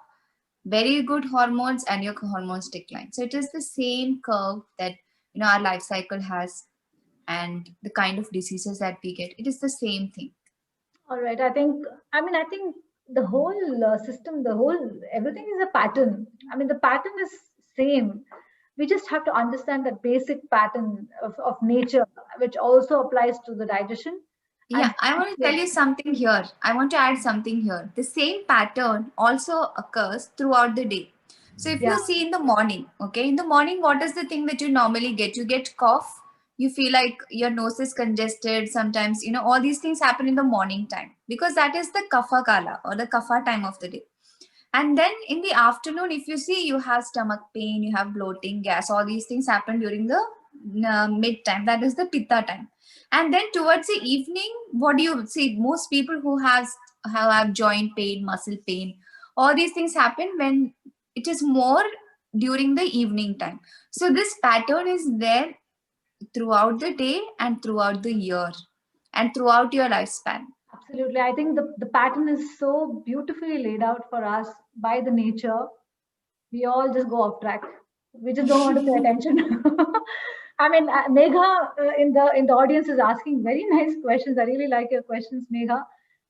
very good hormones, and your hormones decline. So it is the same curve that our life cycle has, and the kind of diseases that we get, it is the same thing. All right. I think the whole system, everything is a pattern. I mean, the pattern is same. We just have to understand that basic pattern of nature, which also applies to the digestion. Yeah, I want to tell you something here. I want to add something here. The same pattern also occurs throughout the day. So if you see in the morning, okay, in the morning, what is the thing that you normally get? You get cough. You feel like your nose is congested. Sometimes, all these things happen in the morning time because that is the kapha kala or the kapha time of the day. And then in the afternoon, if you see, you have stomach pain, you have bloating, gas, all these things happen during the mid time. That is the pitta time. And then towards the evening, what do you see? Most people who have joint pain, muscle pain, all these things happen when it is more during the evening time. So this pattern is there throughout the day and throughout the year and throughout your lifespan. Absolutely. I think the pattern is so beautifully laid out for us by the nature. We all just go off track. We just don't want to pay attention. I mean, Megha in the audience is asking very nice questions. I really like your questions, Megha.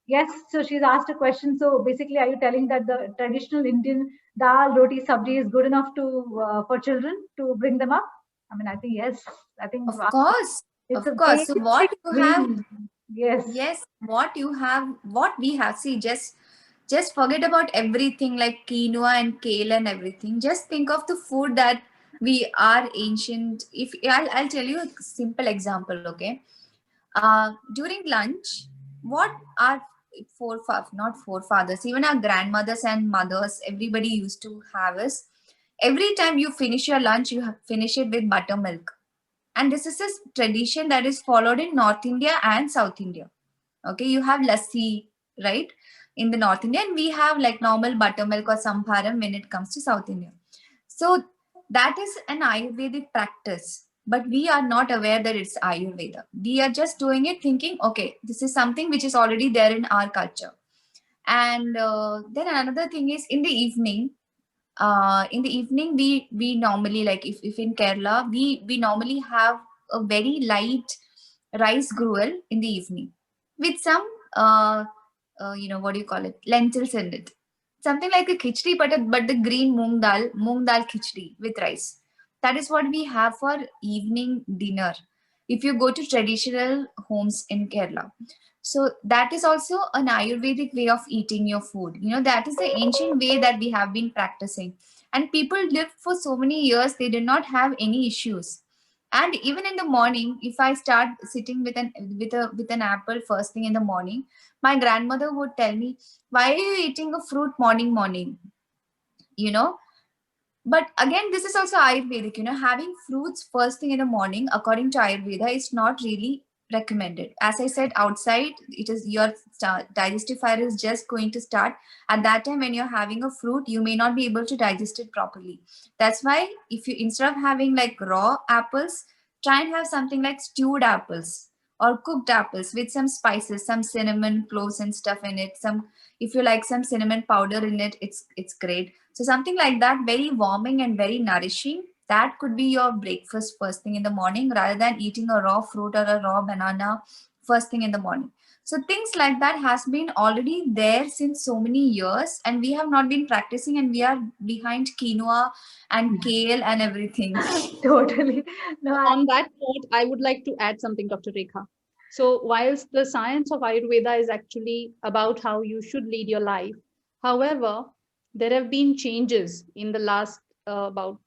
Yes, so she's asked a question. So basically, are you telling that the traditional Indian dal, roti, sabji is good enough to for children to bring them up? I mean, I think yes. I think of course. So what you have, yes, what we have. See, just forget about everything like quinoa and kale and everything. Just think of the food that we are ancient. If I'll tell you a simple example, okay? During lunch, what our not forefathers, even our grandmothers and mothers, everybody used to have is every time you finish your lunch, you finish it with buttermilk. And this is a tradition that is followed in North India and South India. Okay, you have lassi, right? In the North India, and we have like normal buttermilk or sambharam when it comes to South India. So that is an Ayurvedic practice, but we are not aware that it's Ayurveda. We are just doing it thinking, okay, this is something which is already there in our culture. And then another thing is in the evening. We normally, like if in Kerala, we normally have a very light rice gruel in the evening with some what do you call it, lentils in it, something like a khichdi, but the green moong dal khichdi with rice. That is what we have for evening dinner if you go to traditional homes in Kerala. So that is also an Ayurvedic way of eating your food. That is the ancient way that we have been practicing. And people lived for so many years, they did not have any issues. And even in the morning, if I start sitting with an apple first thing in the morning, my grandmother would tell me, why are you eating a fruit morning? You know, but again, this is also Ayurvedic. Having fruits first thing in the morning, according to Ayurveda, is not really recommended. As I said, outside, it is your digestive fire is just going to start. At that time, when you're having a fruit, you may not be able to digest it properly. That's why, if you, instead of having like raw apples, try and have something like stewed apples or cooked apples with some spices, some cinnamon, cloves and stuff in it. Some, if you like some cinnamon powder in it, it's great. So something like that, very warming and very nourishing. That could be your breakfast first thing in the morning, rather than eating a raw fruit or a raw banana first thing in the morning. So things like that has been already there since so many years, and we have not been practicing, and we are behind quinoa and kale and everything. Totally. No, On that note, I would like to add something, Dr. Rekha. So, whilst the science of Ayurveda is actually about how you should lead your life, however, there have been changes in the last about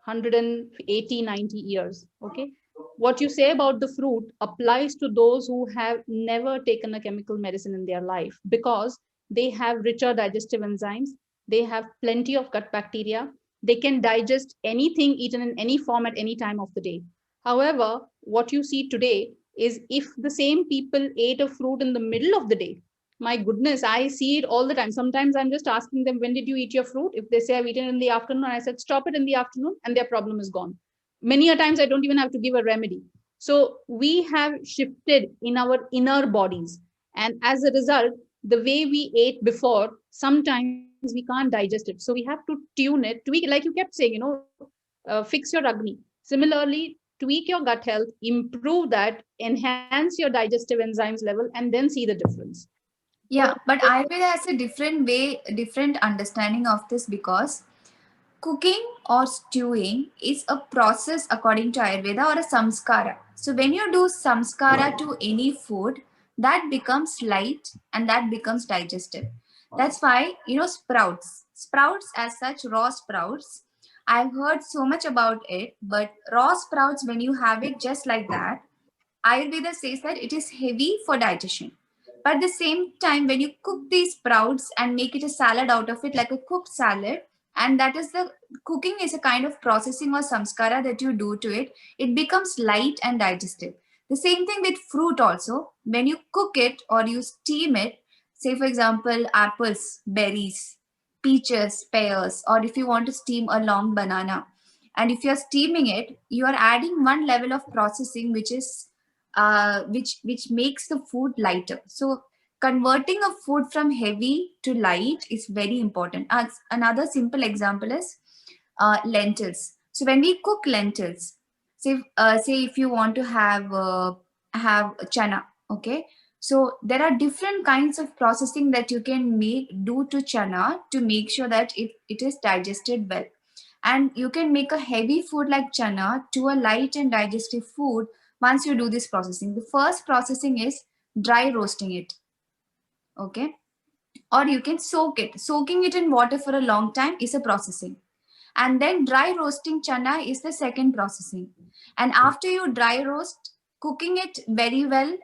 180, 90 years. Okay. What you say about the fruit applies to those who have never taken a chemical medicine in their life, because they have richer digestive enzymes, they have plenty of gut bacteria, they can digest anything eaten in any form at any time of the day. However, what you see today is, if the same people ate a fruit in the middle of the day, my goodness, I see it all the time. Sometimes I'm just asking them, when did you eat your fruit? If they say I've eaten in the afternoon, I said, stop it in the afternoon, and their problem is gone. Many a times I don't even have to give a remedy. So we have shifted in our inner bodies. And as a result, the way we ate before, sometimes we can't digest it. So we have to tune it, tweak it, like you kept saying, fix your Agni. Similarly, tweak your gut health, improve that, enhance your digestive enzymes level, and then see the difference. Yeah, but Ayurveda has a different way, different understanding of this, because cooking or stewing is a process according to Ayurveda, or a samskara. So when you do samskara to any food, that becomes light and that becomes digestive. That's why, sprouts as such, raw sprouts, I've heard so much about it, but raw sprouts, when you have it just like that, Ayurveda says that it is heavy for digestion. But at the same time, when you cook these sprouts and make it a salad out of it, like a cooked salad, and that is the cooking is a kind of processing or samskara that you do to it, it becomes light and digestive. The same thing with fruit also. When you cook it or you steam it, say for example, apples, berries, peaches, pears, or if you want to steam a long banana, and if you're steaming it, you are adding one level of processing, which is which makes the food lighter. So converting a food from heavy to light is very important. Another simple example is lentils. So when we cook lentils, say if you want to have chana, okay. So there are different kinds of processing that you can do to chana to make sure that it is digested well. And you can make a heavy food like chana to a light and digestive food once you do this processing. The first processing is dry roasting it, okay? Or you can soak it. Soaking it in water for a long time is a processing. And then dry roasting chana is the second processing. And after you dry roast, cooking it very well,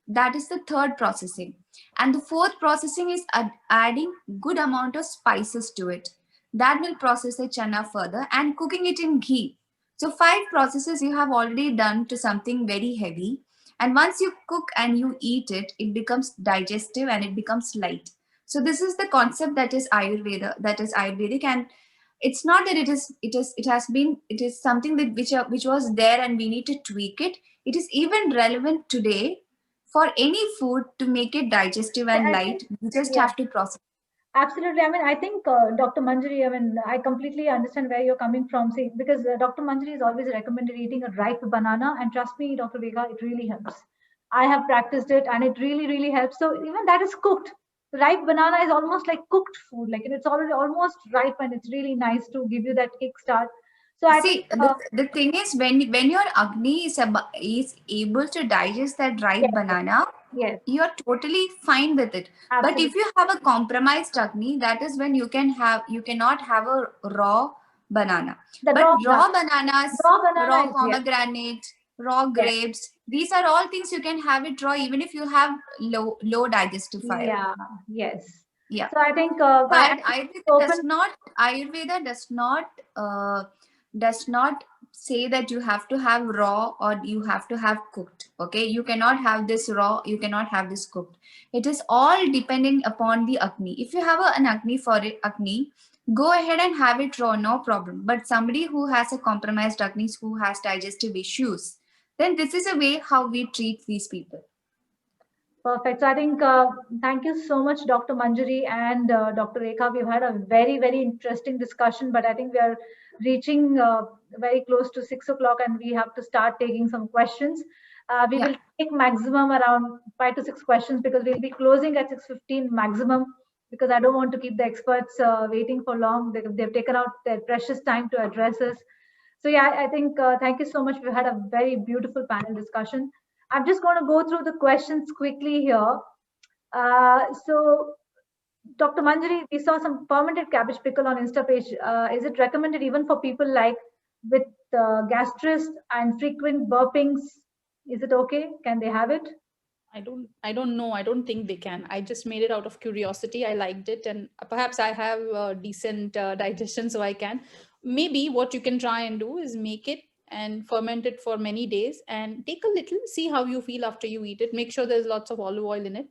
that is the third processing. And the fourth processing is adding good amount of spices to it. That will process the chana further, and cooking it in ghee. So 5 processes you have already done to something very heavy. And once you cook and you eat it, it becomes digestive and it becomes light. So this is the concept that is Ayurveda, that is Ayurvedic. And it's not that it is something that which was there and we need to tweak it. It is even relevant today for any food to make it digestive and I light, think, you just yeah. have to process. Absolutely. I mean, I think Dr. Manjari, I mean, I completely understand where you're coming from. See, because Dr. Manjari has always recommended eating a ripe banana, and trust me, Dr. Vega, it really helps. I have practiced it, and it really, really helps. So even that is cooked. Ripe banana is almost like cooked food. Like it's already almost ripe, and it's really nice to give you that kickstart. So I think, See, the thing is, when your Agni is able to digest that ripe yes, banana, yes, you're totally fine with it. But absolutely. if you have a compromised Agni, that is when you cannot have a raw banana. The But raw bananas, banana raw is, yes, pomegranate, raw yes, grapes, these are all things you can have it raw even if you have low digestive fire. yeah, yes. Yeah. So I think So I open. Ayurveda does not say that you have to have raw or you have to have cooked. Okay, you cannot have this raw, you cannot have this cooked. It is all depending upon the Agni. If you have an Agni, go ahead and have it raw, no problem. But somebody who has a compromised Agni, who has digestive issues, then this is a way how we treat these people. Perfect. So I think thank you so much, Dr. Manjari and Dr. Rekha. We've had a very, very interesting discussion, but I think we are reaching very close to 6 o'clock and we have to start taking some questions. We Yeah. will take maximum around 5 to 6 questions because we'll be closing at 6:15 maximum because I don't want to keep the experts waiting for long. They've taken out their precious time to address us. So yeah, I think thank you so much. We had a very beautiful panel discussion. I'm just going to go through the questions quickly here. So, Dr. Manjari, we saw some fermented cabbage pickle on Insta page. Is it recommended even for people like with gastritis and frequent burpings? Is it okay? Can they have it? I don't know. I don't think they can. I just made it out of curiosity. I liked it, and perhaps I have decent digestion, so I can. Maybe what you can try and do is make it and ferment it for many days and take a little, see how you feel after you eat it. Make sure there's lots of olive oil in it,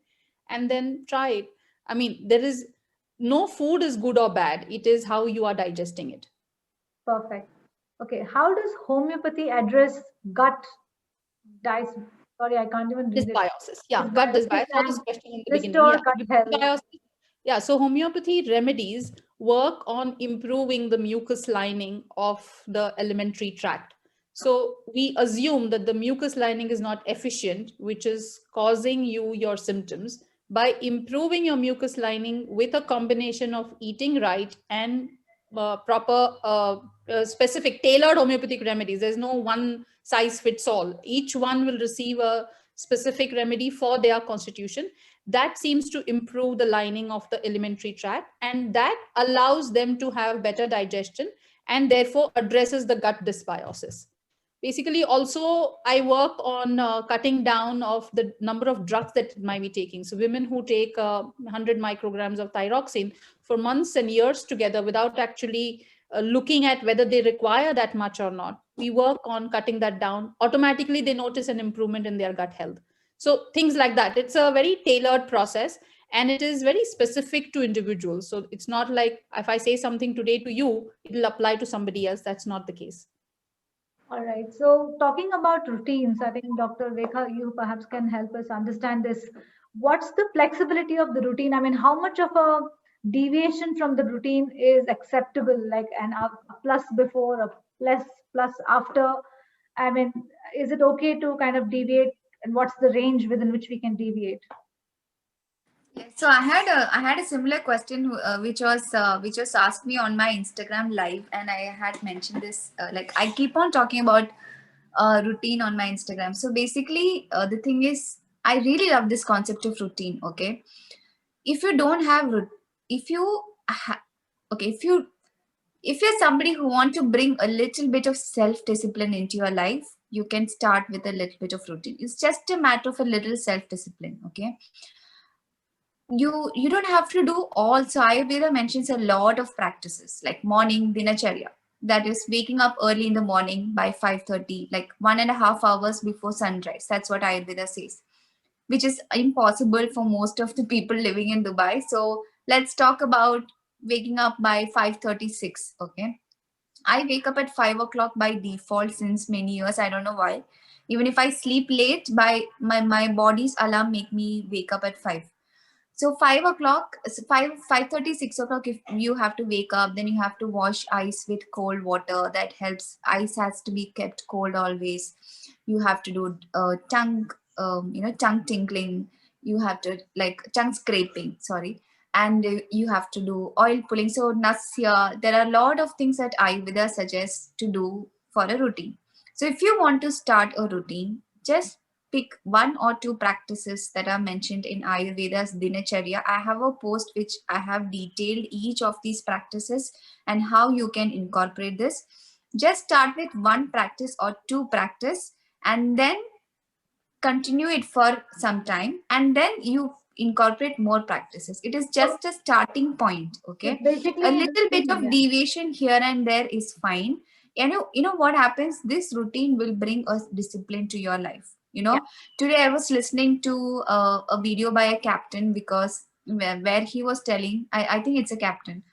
and then try it. I mean, there is no food is good or bad. It is how you are digesting it. Perfect. Okay. How does homeopathy address gut dis? Sorry, I can't even read it. Dysbiosis. Yeah, gut dysbiosis. I saw this question in the beginning. Restore Yeah, gut health. dysbiosis. Yeah, so homeopathy remedies work on improving the mucus lining of the alimentary tract. So we assume that the mucus lining is not efficient, which is causing you your symptoms. By improving your mucus lining with a combination of eating right and proper specific tailored homeopathic remedies, there's no one size fits all. Each one will receive a specific remedy for their constitution. That seems to improve the lining of the alimentary tract, and that allows them to have better digestion and therefore addresses the gut dysbiosis. Basically, also, I work on cutting down of the number of drugs that might be taking. So women who take 100 micrograms of thyroxine for months and years together without actually looking at whether they require that much or not, we work on cutting that down. Automatically, they notice an improvement in their gut health. So things like that. It's a very tailored process and it is very specific to individuals. So it's not like if I say something today to you, it will apply to somebody else. That's not the case. All right. So talking about routines, I think Dr. Rekha, you perhaps can help us understand this. What's the flexibility of the routine? I mean, how much of a deviation from the routine is acceptable, like a plus before, a plus after? I mean, is it okay to kind of deviate, and what's the range within which we can deviate? So I had a similar question which was asked me on my Instagram live, and I had mentioned this like I keep on talking about routine on my Instagram. So basically, the thing is, I really love this concept of routine. Okay, if you don't have if you okay if you're somebody who want to bring a little bit of self discipline into your life, you can start with a little bit of routine. It's just a matter of a little self discipline. Okay, you don't have to do all. So Ayurveda mentions a lot of practices like morning dinacharya, that is waking up early in the morning by 5:30, like 1.5 hours before sunrise. That's what Ayurveda says, which is impossible for most of the people living in Dubai. So let's talk about waking up by 5:36. Okay, I wake up at 5 o'clock by default since many years. I don't know why. Even if I sleep late, by my body's alarm make me wake up at 5. So 5 o'clock, 5:30, 6 o'clock, if you have to wake up, then you have to wash ice with cold water. That helps. Ice has to be kept cold always. You have to do tongue tinkling. You have to like tongue scraping, sorry. And you have to do oil pulling. So Nasya, there are a lot of things that Ayurveda suggests to do for a routine. So if you want to start a routine, just pick one or two practices that are mentioned in Ayurveda's Dinacharya. I have a post which I have detailed each of these practices and how you can incorporate this. Just start with one practice or two practice and then continue it for some time and then you incorporate more practices. It is just a starting point, okay? It's basically A the little bit same, of yeah. deviation here and there is fine. You know what happens? This routine will bring a discipline to your life. You know, Yeah. today I was listening to a video by a captain because where he was telling, I think it's a captain.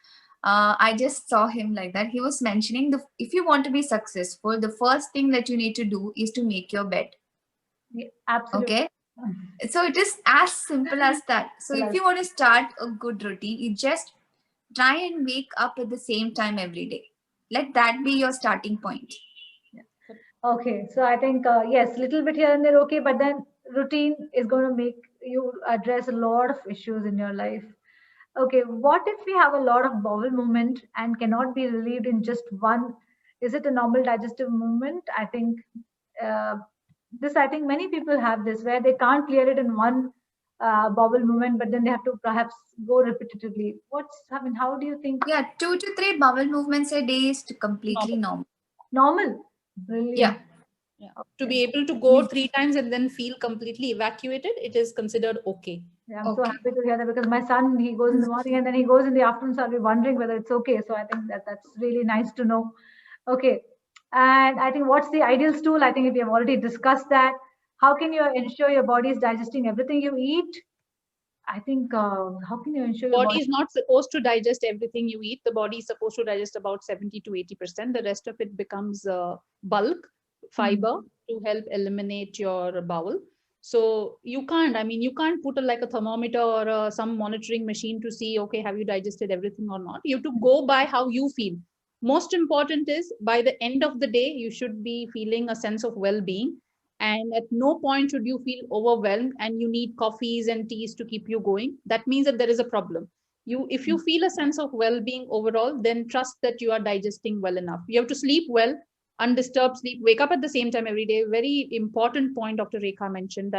I just saw him like that. He was mentioning if you want to be successful, the first thing that you need to do is to make your bed. Yeah, absolutely. Okay. So it is as simple as that. So if you want to start a good routine, you just try and wake up at the same time every day. Let that be your starting point. Okay, so I think yes, little bit here and there, okay, but then routine is going to make you address a lot of issues in your life. Okay, what if we have a lot of bowel movement and cannot be relieved in just one? Is it a normal digestive movement? I think uh, I think many people have this where they can't clear it in one bowel movement, but then they have to perhaps go repetitively. I mean, how do you think? Yeah, 2 to 3 bowel movements a day is completely normal. Normal? Brilliant. Yeah. Yeah. To be able to go 3 times and then feel completely evacuated, it is considered okay. Yeah, I'm so happy to hear that because my son, he goes in the morning and then he goes in the afternoon. So I'll be wondering whether it's okay. So I think that's really nice to know. Okay. And I think what's the ideal stool? I think we have already discussed that. How can you ensure your body is digesting everything you eat? I think how can you ensure your Body body is not supposed to digest everything you eat. The body is supposed to digest about 70 to 80%. The rest of it becomes bulk fiber to help eliminate your bowel. So you can't put like a thermometer or some monitoring machine to see, okay, have you digested everything or not? You have to go by how you feel. Most important is by the end of the day, you should be feeling a sense of well-being. And at no point should you feel overwhelmed and you need coffees and teas to keep you going. That means that there is a problem. If you feel a sense of well-being overall, then trust that you are digesting well enough. You have to sleep well, undisturbed sleep, wake up at the same time every day. Very important point Dr. Rekha mentioned,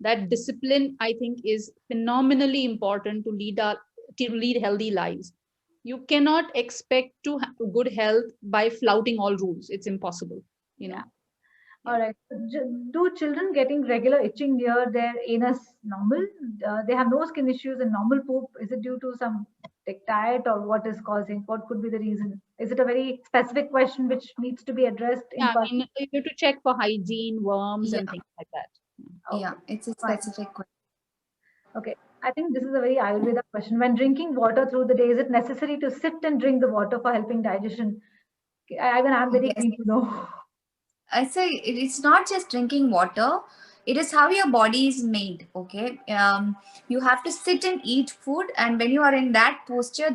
that discipline, I think, is phenomenally important to lead healthy lives. You cannot expect to have good health by flouting all rules. It's impossible, you know. All right. Do children getting regular itching near their anus normal? They have no skin issues and normal poop. Is it due to some diet or what is causing? What could be the reason? Is it a very specific question which needs to be addressed in Yeah, I person? mean, you have to check for hygiene, worms, Yeah. and things like that. Yeah, it's a Fine. specific question. Okay. I think this is a very Ayurveda question. When drinking water through the day, is it necessary to sit and drink the water for helping digestion? I'm very Yes. keen to know. I say it's not just drinking water. It is how your body is made. Okay, you have to sit and eat food, and when you are in that posture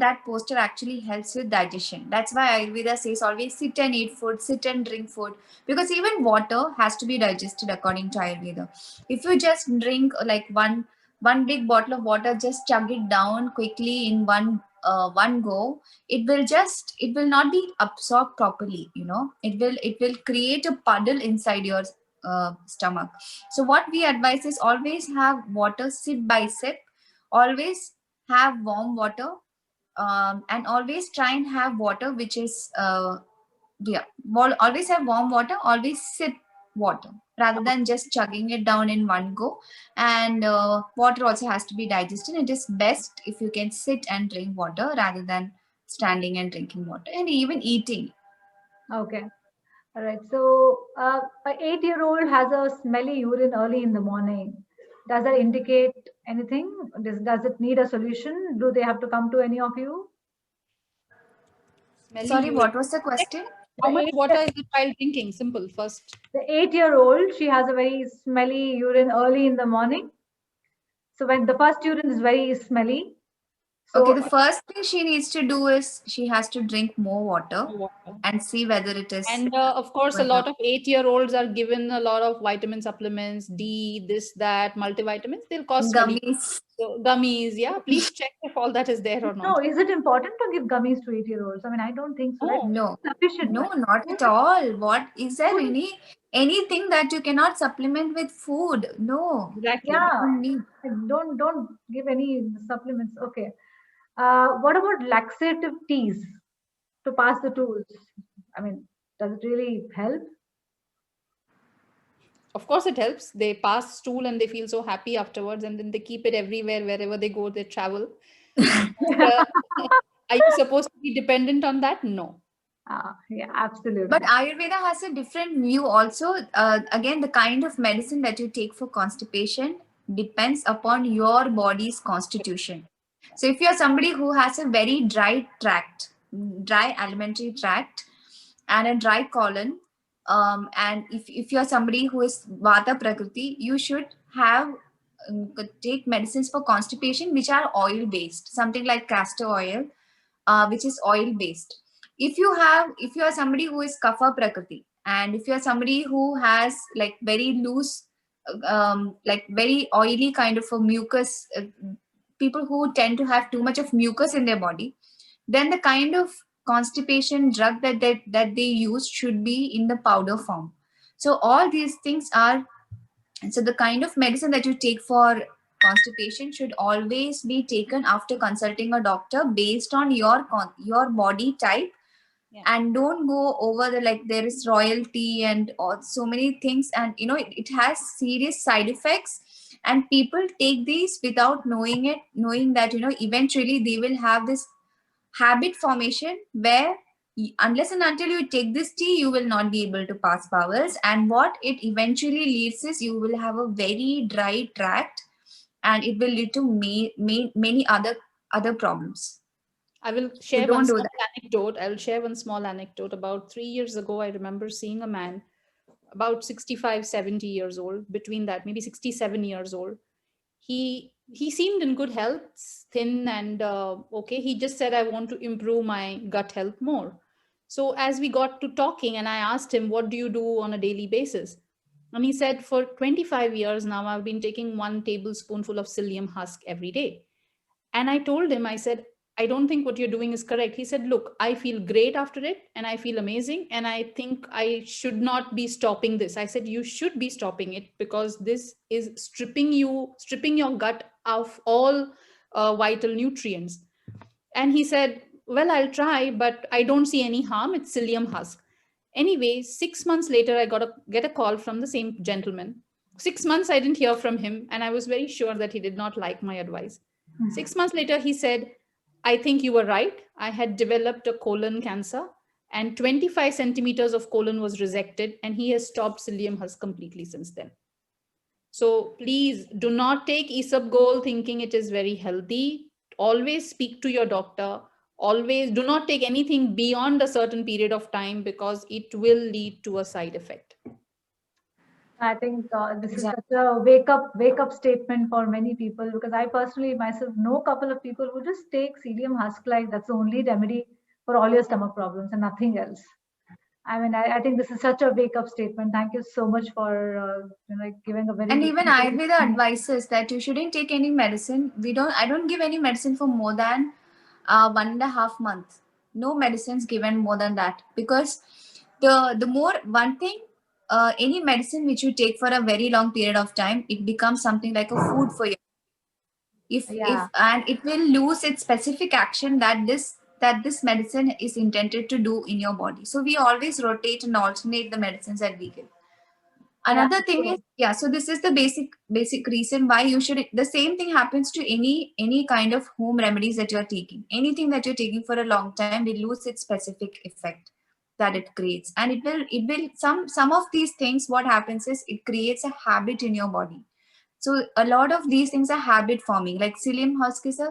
actually helps with digestion. That's why Ayurveda says always sit and eat food, sit and drink food, because even water has to be digested according to Ayurveda. If you just drink like one big bottle of water, just chug it down quickly in one go, it will not be absorbed properly. It will create a puddle inside your stomach. So what we advise is always have water sip by sip, always have warm water, and always try and have water which is always have warm water, always sip water rather than just chugging it down in one go. And water also has to be digested. It is best if you can sit and drink water rather than standing and drinking water, and even eating. Okay. All right. So, an 8-year-old has a smelly urine early in the morning. Does that indicate anything? Does it need a solution? Do they have to come to any of you? Smelly Sorry, urine. what was the question? How much The water is the child drinking? Simple. First. The 8-year-old, she has a very smelly urine early in the morning. So when the first urine is very smelly. So Okay, the first thing she needs to do is she has to drink more water Water. and see whether it is And of course, a going lot up. of 8-year-olds are given a lot of vitamin supplements, D, this, that, multivitamins. They'll cost money. Gummies. So gummies, yeah. Please check if all that is there or no, not. is it important to give gummies to 8-year-olds? I mean, I don't think so. Right? Oh, No, Sufficient. no, But not at all. What is there food, anything that you cannot supplement with food? No, exactly. you yeah, don't need. don't give any supplements. Okay. What about laxative teas to pass the tools? I mean, does it really help? Of course, it helps. They pass stool and they feel so happy afterwards, and then they keep it everywhere, wherever they go, they travel. And, are you supposed to be dependent on that? No. Yeah, absolutely. But Ayurveda has a different view also. Again, the kind of medicine that you take for constipation depends upon your body's constitution. So if you're somebody who has a very dry tract, dry alimentary tract, and a dry colon, and if you're somebody who is Vata Prakriti, you should have take medicines for constipation which are oil based, something like castor oil, which is oil based. If you are somebody who is Kapha Prakriti, and if you are somebody who has like very loose, like very oily kind of a mucus, people who tend to have too much of mucus in their body, then the kind of constipation drug that they use should be in the powder form. So all these things are, so the kind of medicine that you take for constipation should always be taken after consulting a doctor based on your body type. Yeah. And don't go over the, like, there is royalty and all, so many things, and it has serious side effects, and people take these without knowing it, knowing that eventually they will have this habit formation where unless and until you take this tea, you will not be able to pass bowels, and what it eventually leads is you will have a very dry tract, and it will lead to many other problems. I will So share don't one do small that. anecdote. I'll share one small anecdote. About 3 years ago, I remember seeing a man about 65, 70 years old, between that, maybe 67 years old. He seemed in good health, thin and okay. He just said, I want to improve my gut health more. So as we got to talking, and I asked him, what do you do on a daily basis? And he said, for 25 years now, I've been taking 1 tablespoonful of psyllium husk every day. And I told him, I said, I don't think what you're doing is correct. He said, look, I feel great after it and I feel amazing. And I think I should not be stopping this. I said, you should be stopping it because this is stripping your gut of all vital nutrients. And he said, well, I'll try, but I don't see any harm. It's psyllium husk. Anyway, 6 months later, I get a call from the same gentleman. 6 months, I didn't hear from him. And I was very sure that he did not like my advice. 6 months later, he said, I think you were right. I had developed a colon cancer and 25 centimeters of colon was resected, and he has stopped psyllium husk completely since then. So please do not take Isabgol thinking it is very healthy. Always speak to your doctor. Always do not take anything beyond a certain period of time because it will lead to a side effect. I think this is Exactly. such a wake up statement for many people, because I personally myself know a couple of people who just take psyllium husk like that's the only remedy for all your stomach problems and nothing else. I mean, I think this is such a wake up statement. Thank you so much for giving a very And good even Ayurveda advises that you shouldn't take any medicine. I don't give any medicine for more than 1.5 months. No medicines given more than that, because the more one thing, any medicine which you take for a very long period of time, it becomes something like a food for you. Yeah. And it will lose its specific action that this medicine is intended to do in your body. So we always rotate and alternate the medicines that we give. Another thing is, yeah, so this is the basic reason why you should, the same thing happens to any kind of home remedies that you're taking. Anything that you're taking for a long time will lose its specific effect that it creates, and it will some of these things, what happens is it creates a habit in your body. So a lot of these things are habit forming, like psyllium husk is a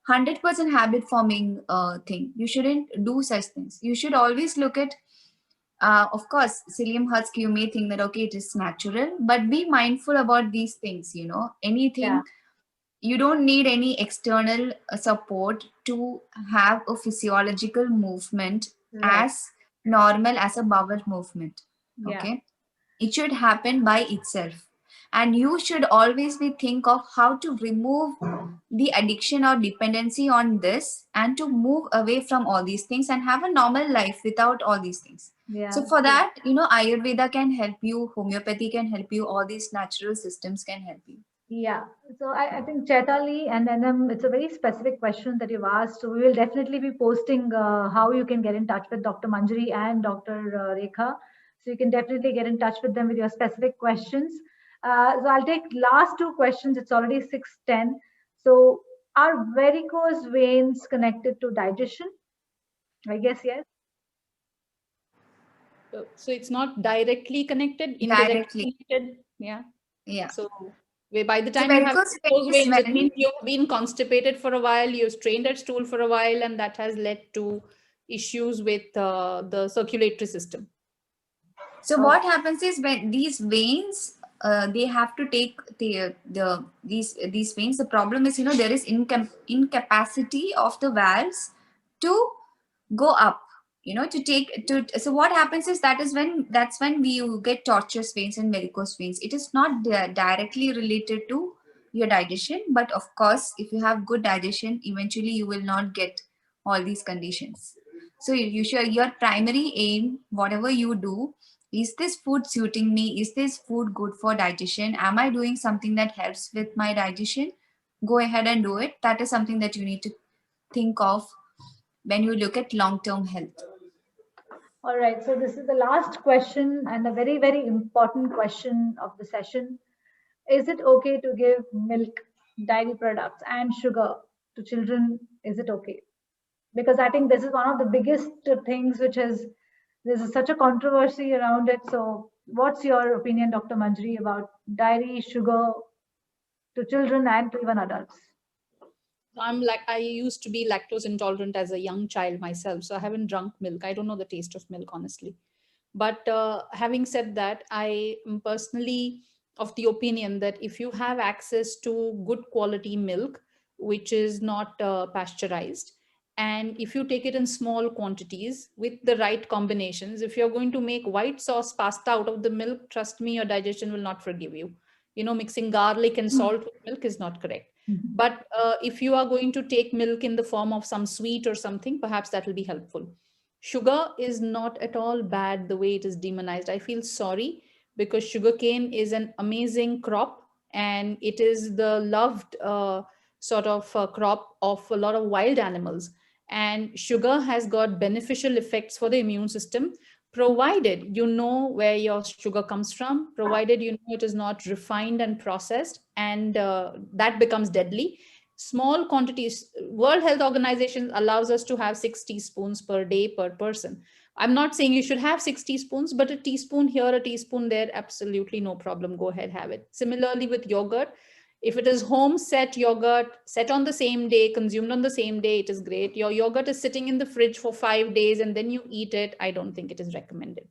100% habit forming thing. You shouldn't do such things. You should always look at, of course, psyllium husk, you may think that, okay, it is natural, but be mindful about these things, you know, anything. Yeah. You don't need any external support to have a physiological movement Right. as normal as a bowel movement. Yeah. Okay. It should happen by itself. And you should always be think of how to remove the addiction or dependency on this and to move away from all these things and have a normal life without all these things. Yeah. So for that, you know, Ayurveda can help you, homeopathy can help you, all these natural systems can help you. Yeah. So I think Chaitali and NM, it's a very specific question that you've asked. So we will definitely be posting how you can get in touch with Dr. Manjari and Dr. Rekha. So you can definitely get in touch with them with your specific questions. So I'll take last two questions. It's already 6:10. So are varicose veins connected to digestion? I guess yes. So it's not directly connected, indirectly Directly. connected. Yeah. Yeah. So by the So time you have varicose those veins veins, it when- means you've been constipated for a while, you've strained at stool for a while, and that has led to issues with the circulatory system. So what happens is when these veins, they have to take these veins. The problem is, you know, there is incapacity of the valves to go up. You know, to take to. So what happens is that's when we get tortuous veins and varicose veins. It is not directly related to your digestion, but of course, if you have good digestion, eventually you will not get all these conditions. So you should, your primary aim, whatever you do, is this food suiting me? Is this food good for digestion? Am I doing something that helps with my digestion? Go ahead and do it. That is something that you need to think of when you look at long-term health. All right. So this is the last question and a very, very important question of the session. Is it okay to give milk, dairy products, and sugar to children? Is it okay? Because I think this is one of the biggest things which is there's such a controversy around it. So what's your opinion, Dr. Manjari, about dairy, sugar to children and to even adults? I used to be lactose intolerant as a young child myself, so I haven't drunk milk. I don't know the taste of milk, honestly. But having said that, I am personally of the opinion that if you have access to good quality milk, which is not pasteurized, and if you take it in small quantities with the right combinations, if you're going to make white sauce pasta out of the milk, trust me, your digestion will not forgive you. You know, mixing garlic and salt with milk is not correct. But if you are going to take milk in the form of some sweet or something, perhaps that will be helpful. Sugar is not at all bad the way it is demonized. I feel sorry because sugarcane is an amazing crop and it is the loved sort of crop of a lot of wild animals. And sugar has got beneficial effects for the immune system, provided you know where your sugar comes from, provided you know it is not refined and processed, and that becomes deadly. Small quantities, World Health Organization allows us to have 6 teaspoons per day per person. I'm not saying you should have 6 teaspoons, but a teaspoon here, a teaspoon there, absolutely no problem. Go ahead, have it. Similarly with yogurt, if it is home set yogurt, set on the same day, consumed on the same day, it is great. Your yogurt is sitting in the fridge for 5 days and then you eat it, I don't think it is recommended.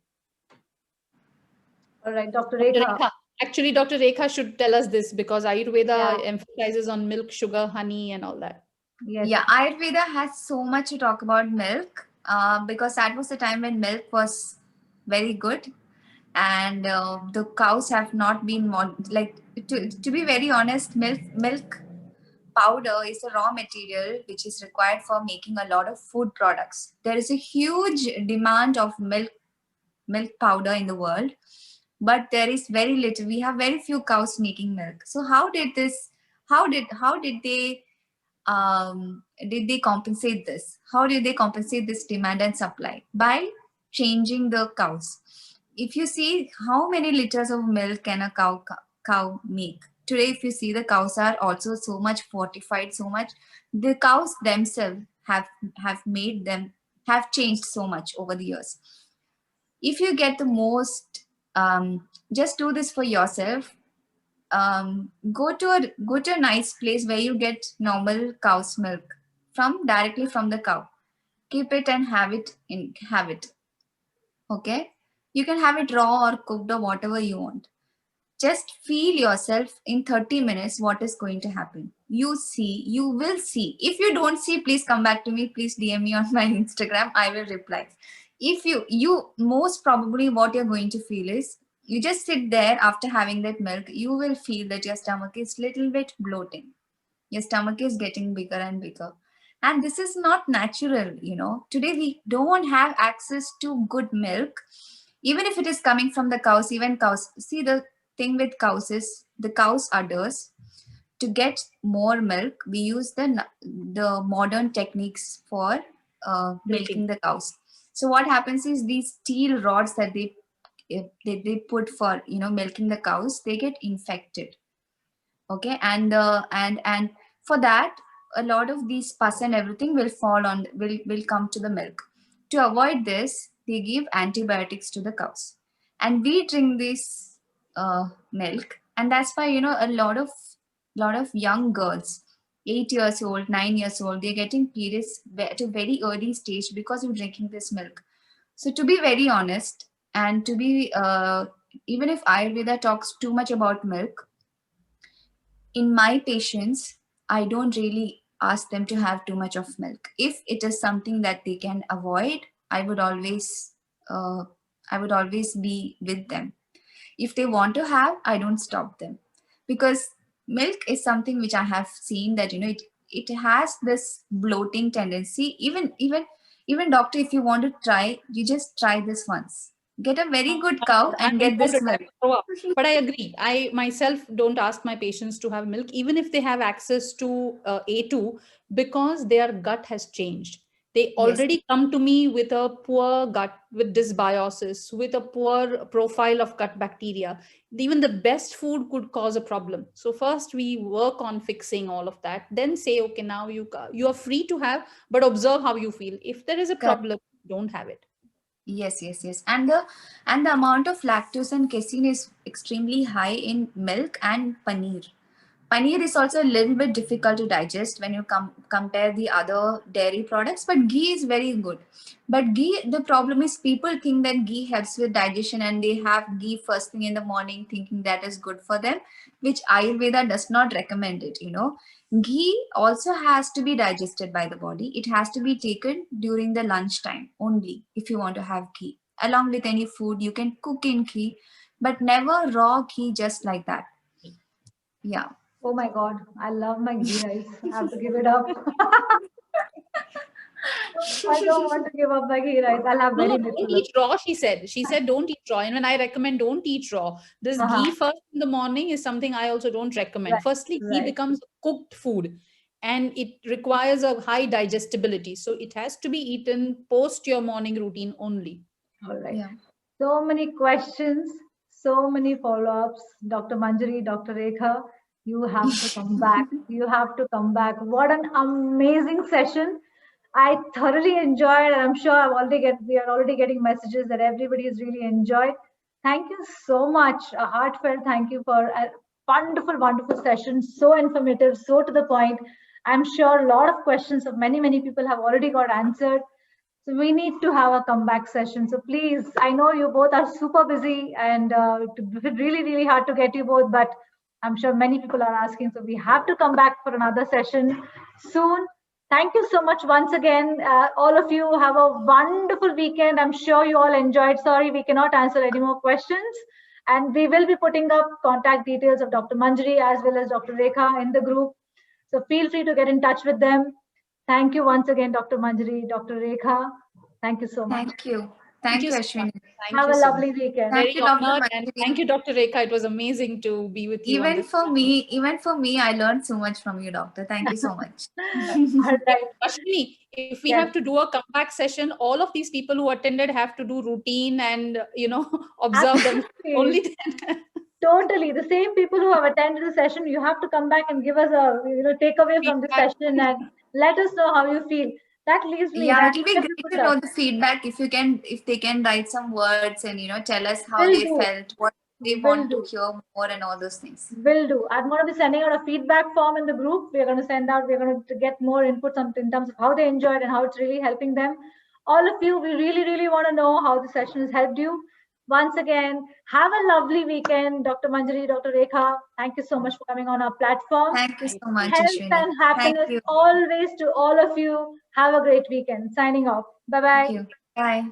All right, Dr. Rekha. Actually, Dr. Rekha should tell us this because Ayurveda emphasizes on milk, sugar, honey, and all that. Yes. Yeah, Ayurveda has so much to talk about milk because that was the time when milk was very good, and the cows have not been to be very honest, milk powder is a raw material which is required for making a lot of food products. There is a huge demand of milk powder in the world, but there is very little. We have very few cows making milk. So how did they compensate this? How did they compensate this demand and supply? By changing the cows. If you see how many liters of milk can a cow make today, if you see, the cows are also so much fortified, so much. The cows themselves have changed so much over the years. If you get the most, just do this for yourself. Go to a nice place where you get normal cow's milk. directly from the cow. Keep it and have it. Okay, you can have it raw or cooked or whatever you want. Just feel yourself in 30 minutes what is going to happen. You will see. If you don't see, please come back to me. Please DM me on my Instagram. I will reply. If you most probably what you're going to feel is, you just sit there after having that milk, you will feel that your stomach is little bit bloating. Your stomach is getting bigger and bigger. And this is not natural, Today we don't have access to good milk. Even if it is coming from the cows, even cows. See, the thing with cows is the cows' udders. To get more milk, we use the modern techniques for milking the cows. So what happens is these steel rods that they put for milking the cows, they get infected. Okay, and for that, a lot of these pus and everything will come to the milk. To avoid this, they give antibiotics to the cows, and we drink this milk, and that's why a lot of young girls, 8 years old, 9 years old, they're getting periods at a very early stage because of drinking this milk. So to be very honest, and to be even if Ayurveda talks too much about milk, in my patients, I don't really ask them to have too much of milk. If it is something that they can avoid, I would always be with them. If they want to have, I don't stop them, because milk is something which I have seen that it has this bloating tendency. Even doctor, if you want to try, you just try this once. Get a very good cow and get this milk. But I agree. I myself don't ask my patients to have milk, even if they have access to A2, because their gut has changed. They already come to me with a poor gut, with dysbiosis, with a poor profile of gut bacteria. Even the best food could cause a problem. So first we work on fixing all of that. Then say, okay, now you are free to have, but observe how you feel. If there is a problem, don't have it. Yes. And the amount of lactose and casein is extremely high in milk and paneer. Paneer is also a little bit difficult to digest when you compare the other dairy products, but ghee is very good. But ghee, the problem is people think that ghee helps with digestion, and they have ghee first thing in the morning thinking that is good for them, which Ayurveda does not recommend it, Ghee also has to be digested by the body. It has to be taken during the lunchtime only if you want to have ghee. Along with any food, you can cook in ghee, but never raw ghee just like that. Yeah. Oh my God, I love my ghee rice. I have to give it up. I don't want to give up my ghee rice. I'll have very little. Don't eat raw, she said. She said don't eat raw. And when I recommend don't eat raw, this ghee first in the morning is something I also don't recommend. Right, Firstly, ghee becomes cooked food and it requires a high digestibility. So it has to be eaten post your morning routine only. All right. Yeah. So many questions, so many follow-ups. Dr. Manjari, Dr. Rekha, you have to come back. You have to come back. What an amazing session. I thoroughly enjoyed, and I'm sure we are already getting messages that everybody has really enjoyed. Thank you so much. A heartfelt thank you for a wonderful, wonderful session. So informative, so to the point. I'm sure a lot of questions of many, many people have already got answered. So we need to have a comeback session. So please, I know you both are super busy and it's really, really hard to get you both, but I'm sure many people are asking. So we have to come back for another session soon. Thank you so much once again. All of you have a wonderful weekend. I'm sure you all enjoyed. Sorry, we cannot answer any more questions. And we will be putting up contact details of Dr. Manjari as well as Dr. Rekha in the group. So feel free to get in touch with them. Thank you once again, Dr. Manjari, Dr. Rekha. Thank you so much. Thank you. Thank you, Ashwini. Have a lovely weekend. Very honored, and thank you, Dr. Rekha. It was amazing to be with you. Even for me, I learned so much from you, doctor. Thank you so much. All right. Ashwini, if we have to do a comeback session, all of these people who attended have to do routine and observe them only then. Totally. The same people who have attended the session, you have to come back and give us a takeaway from the session and let us know how you feel. That leaves me. Yeah, it will be great to know the feedback if they can write some words and tell us how they felt, they Will want do. to hear more and all those things. Will do. I'm going to be sending out a feedback form in the group. We're going to get more inputs in terms of how they enjoyed and how it's really helping them. All of you, we really, really want to know how the session has helped you. Once again, have a lovely weekend. Dr. Manjari, Dr. Rekha, thank you so much for coming on our platform. Thank you so much, Health Ashwini. and happiness Thank you. always to all of you. Have a great weekend. Signing off. Bye-bye. Thank you. Bye.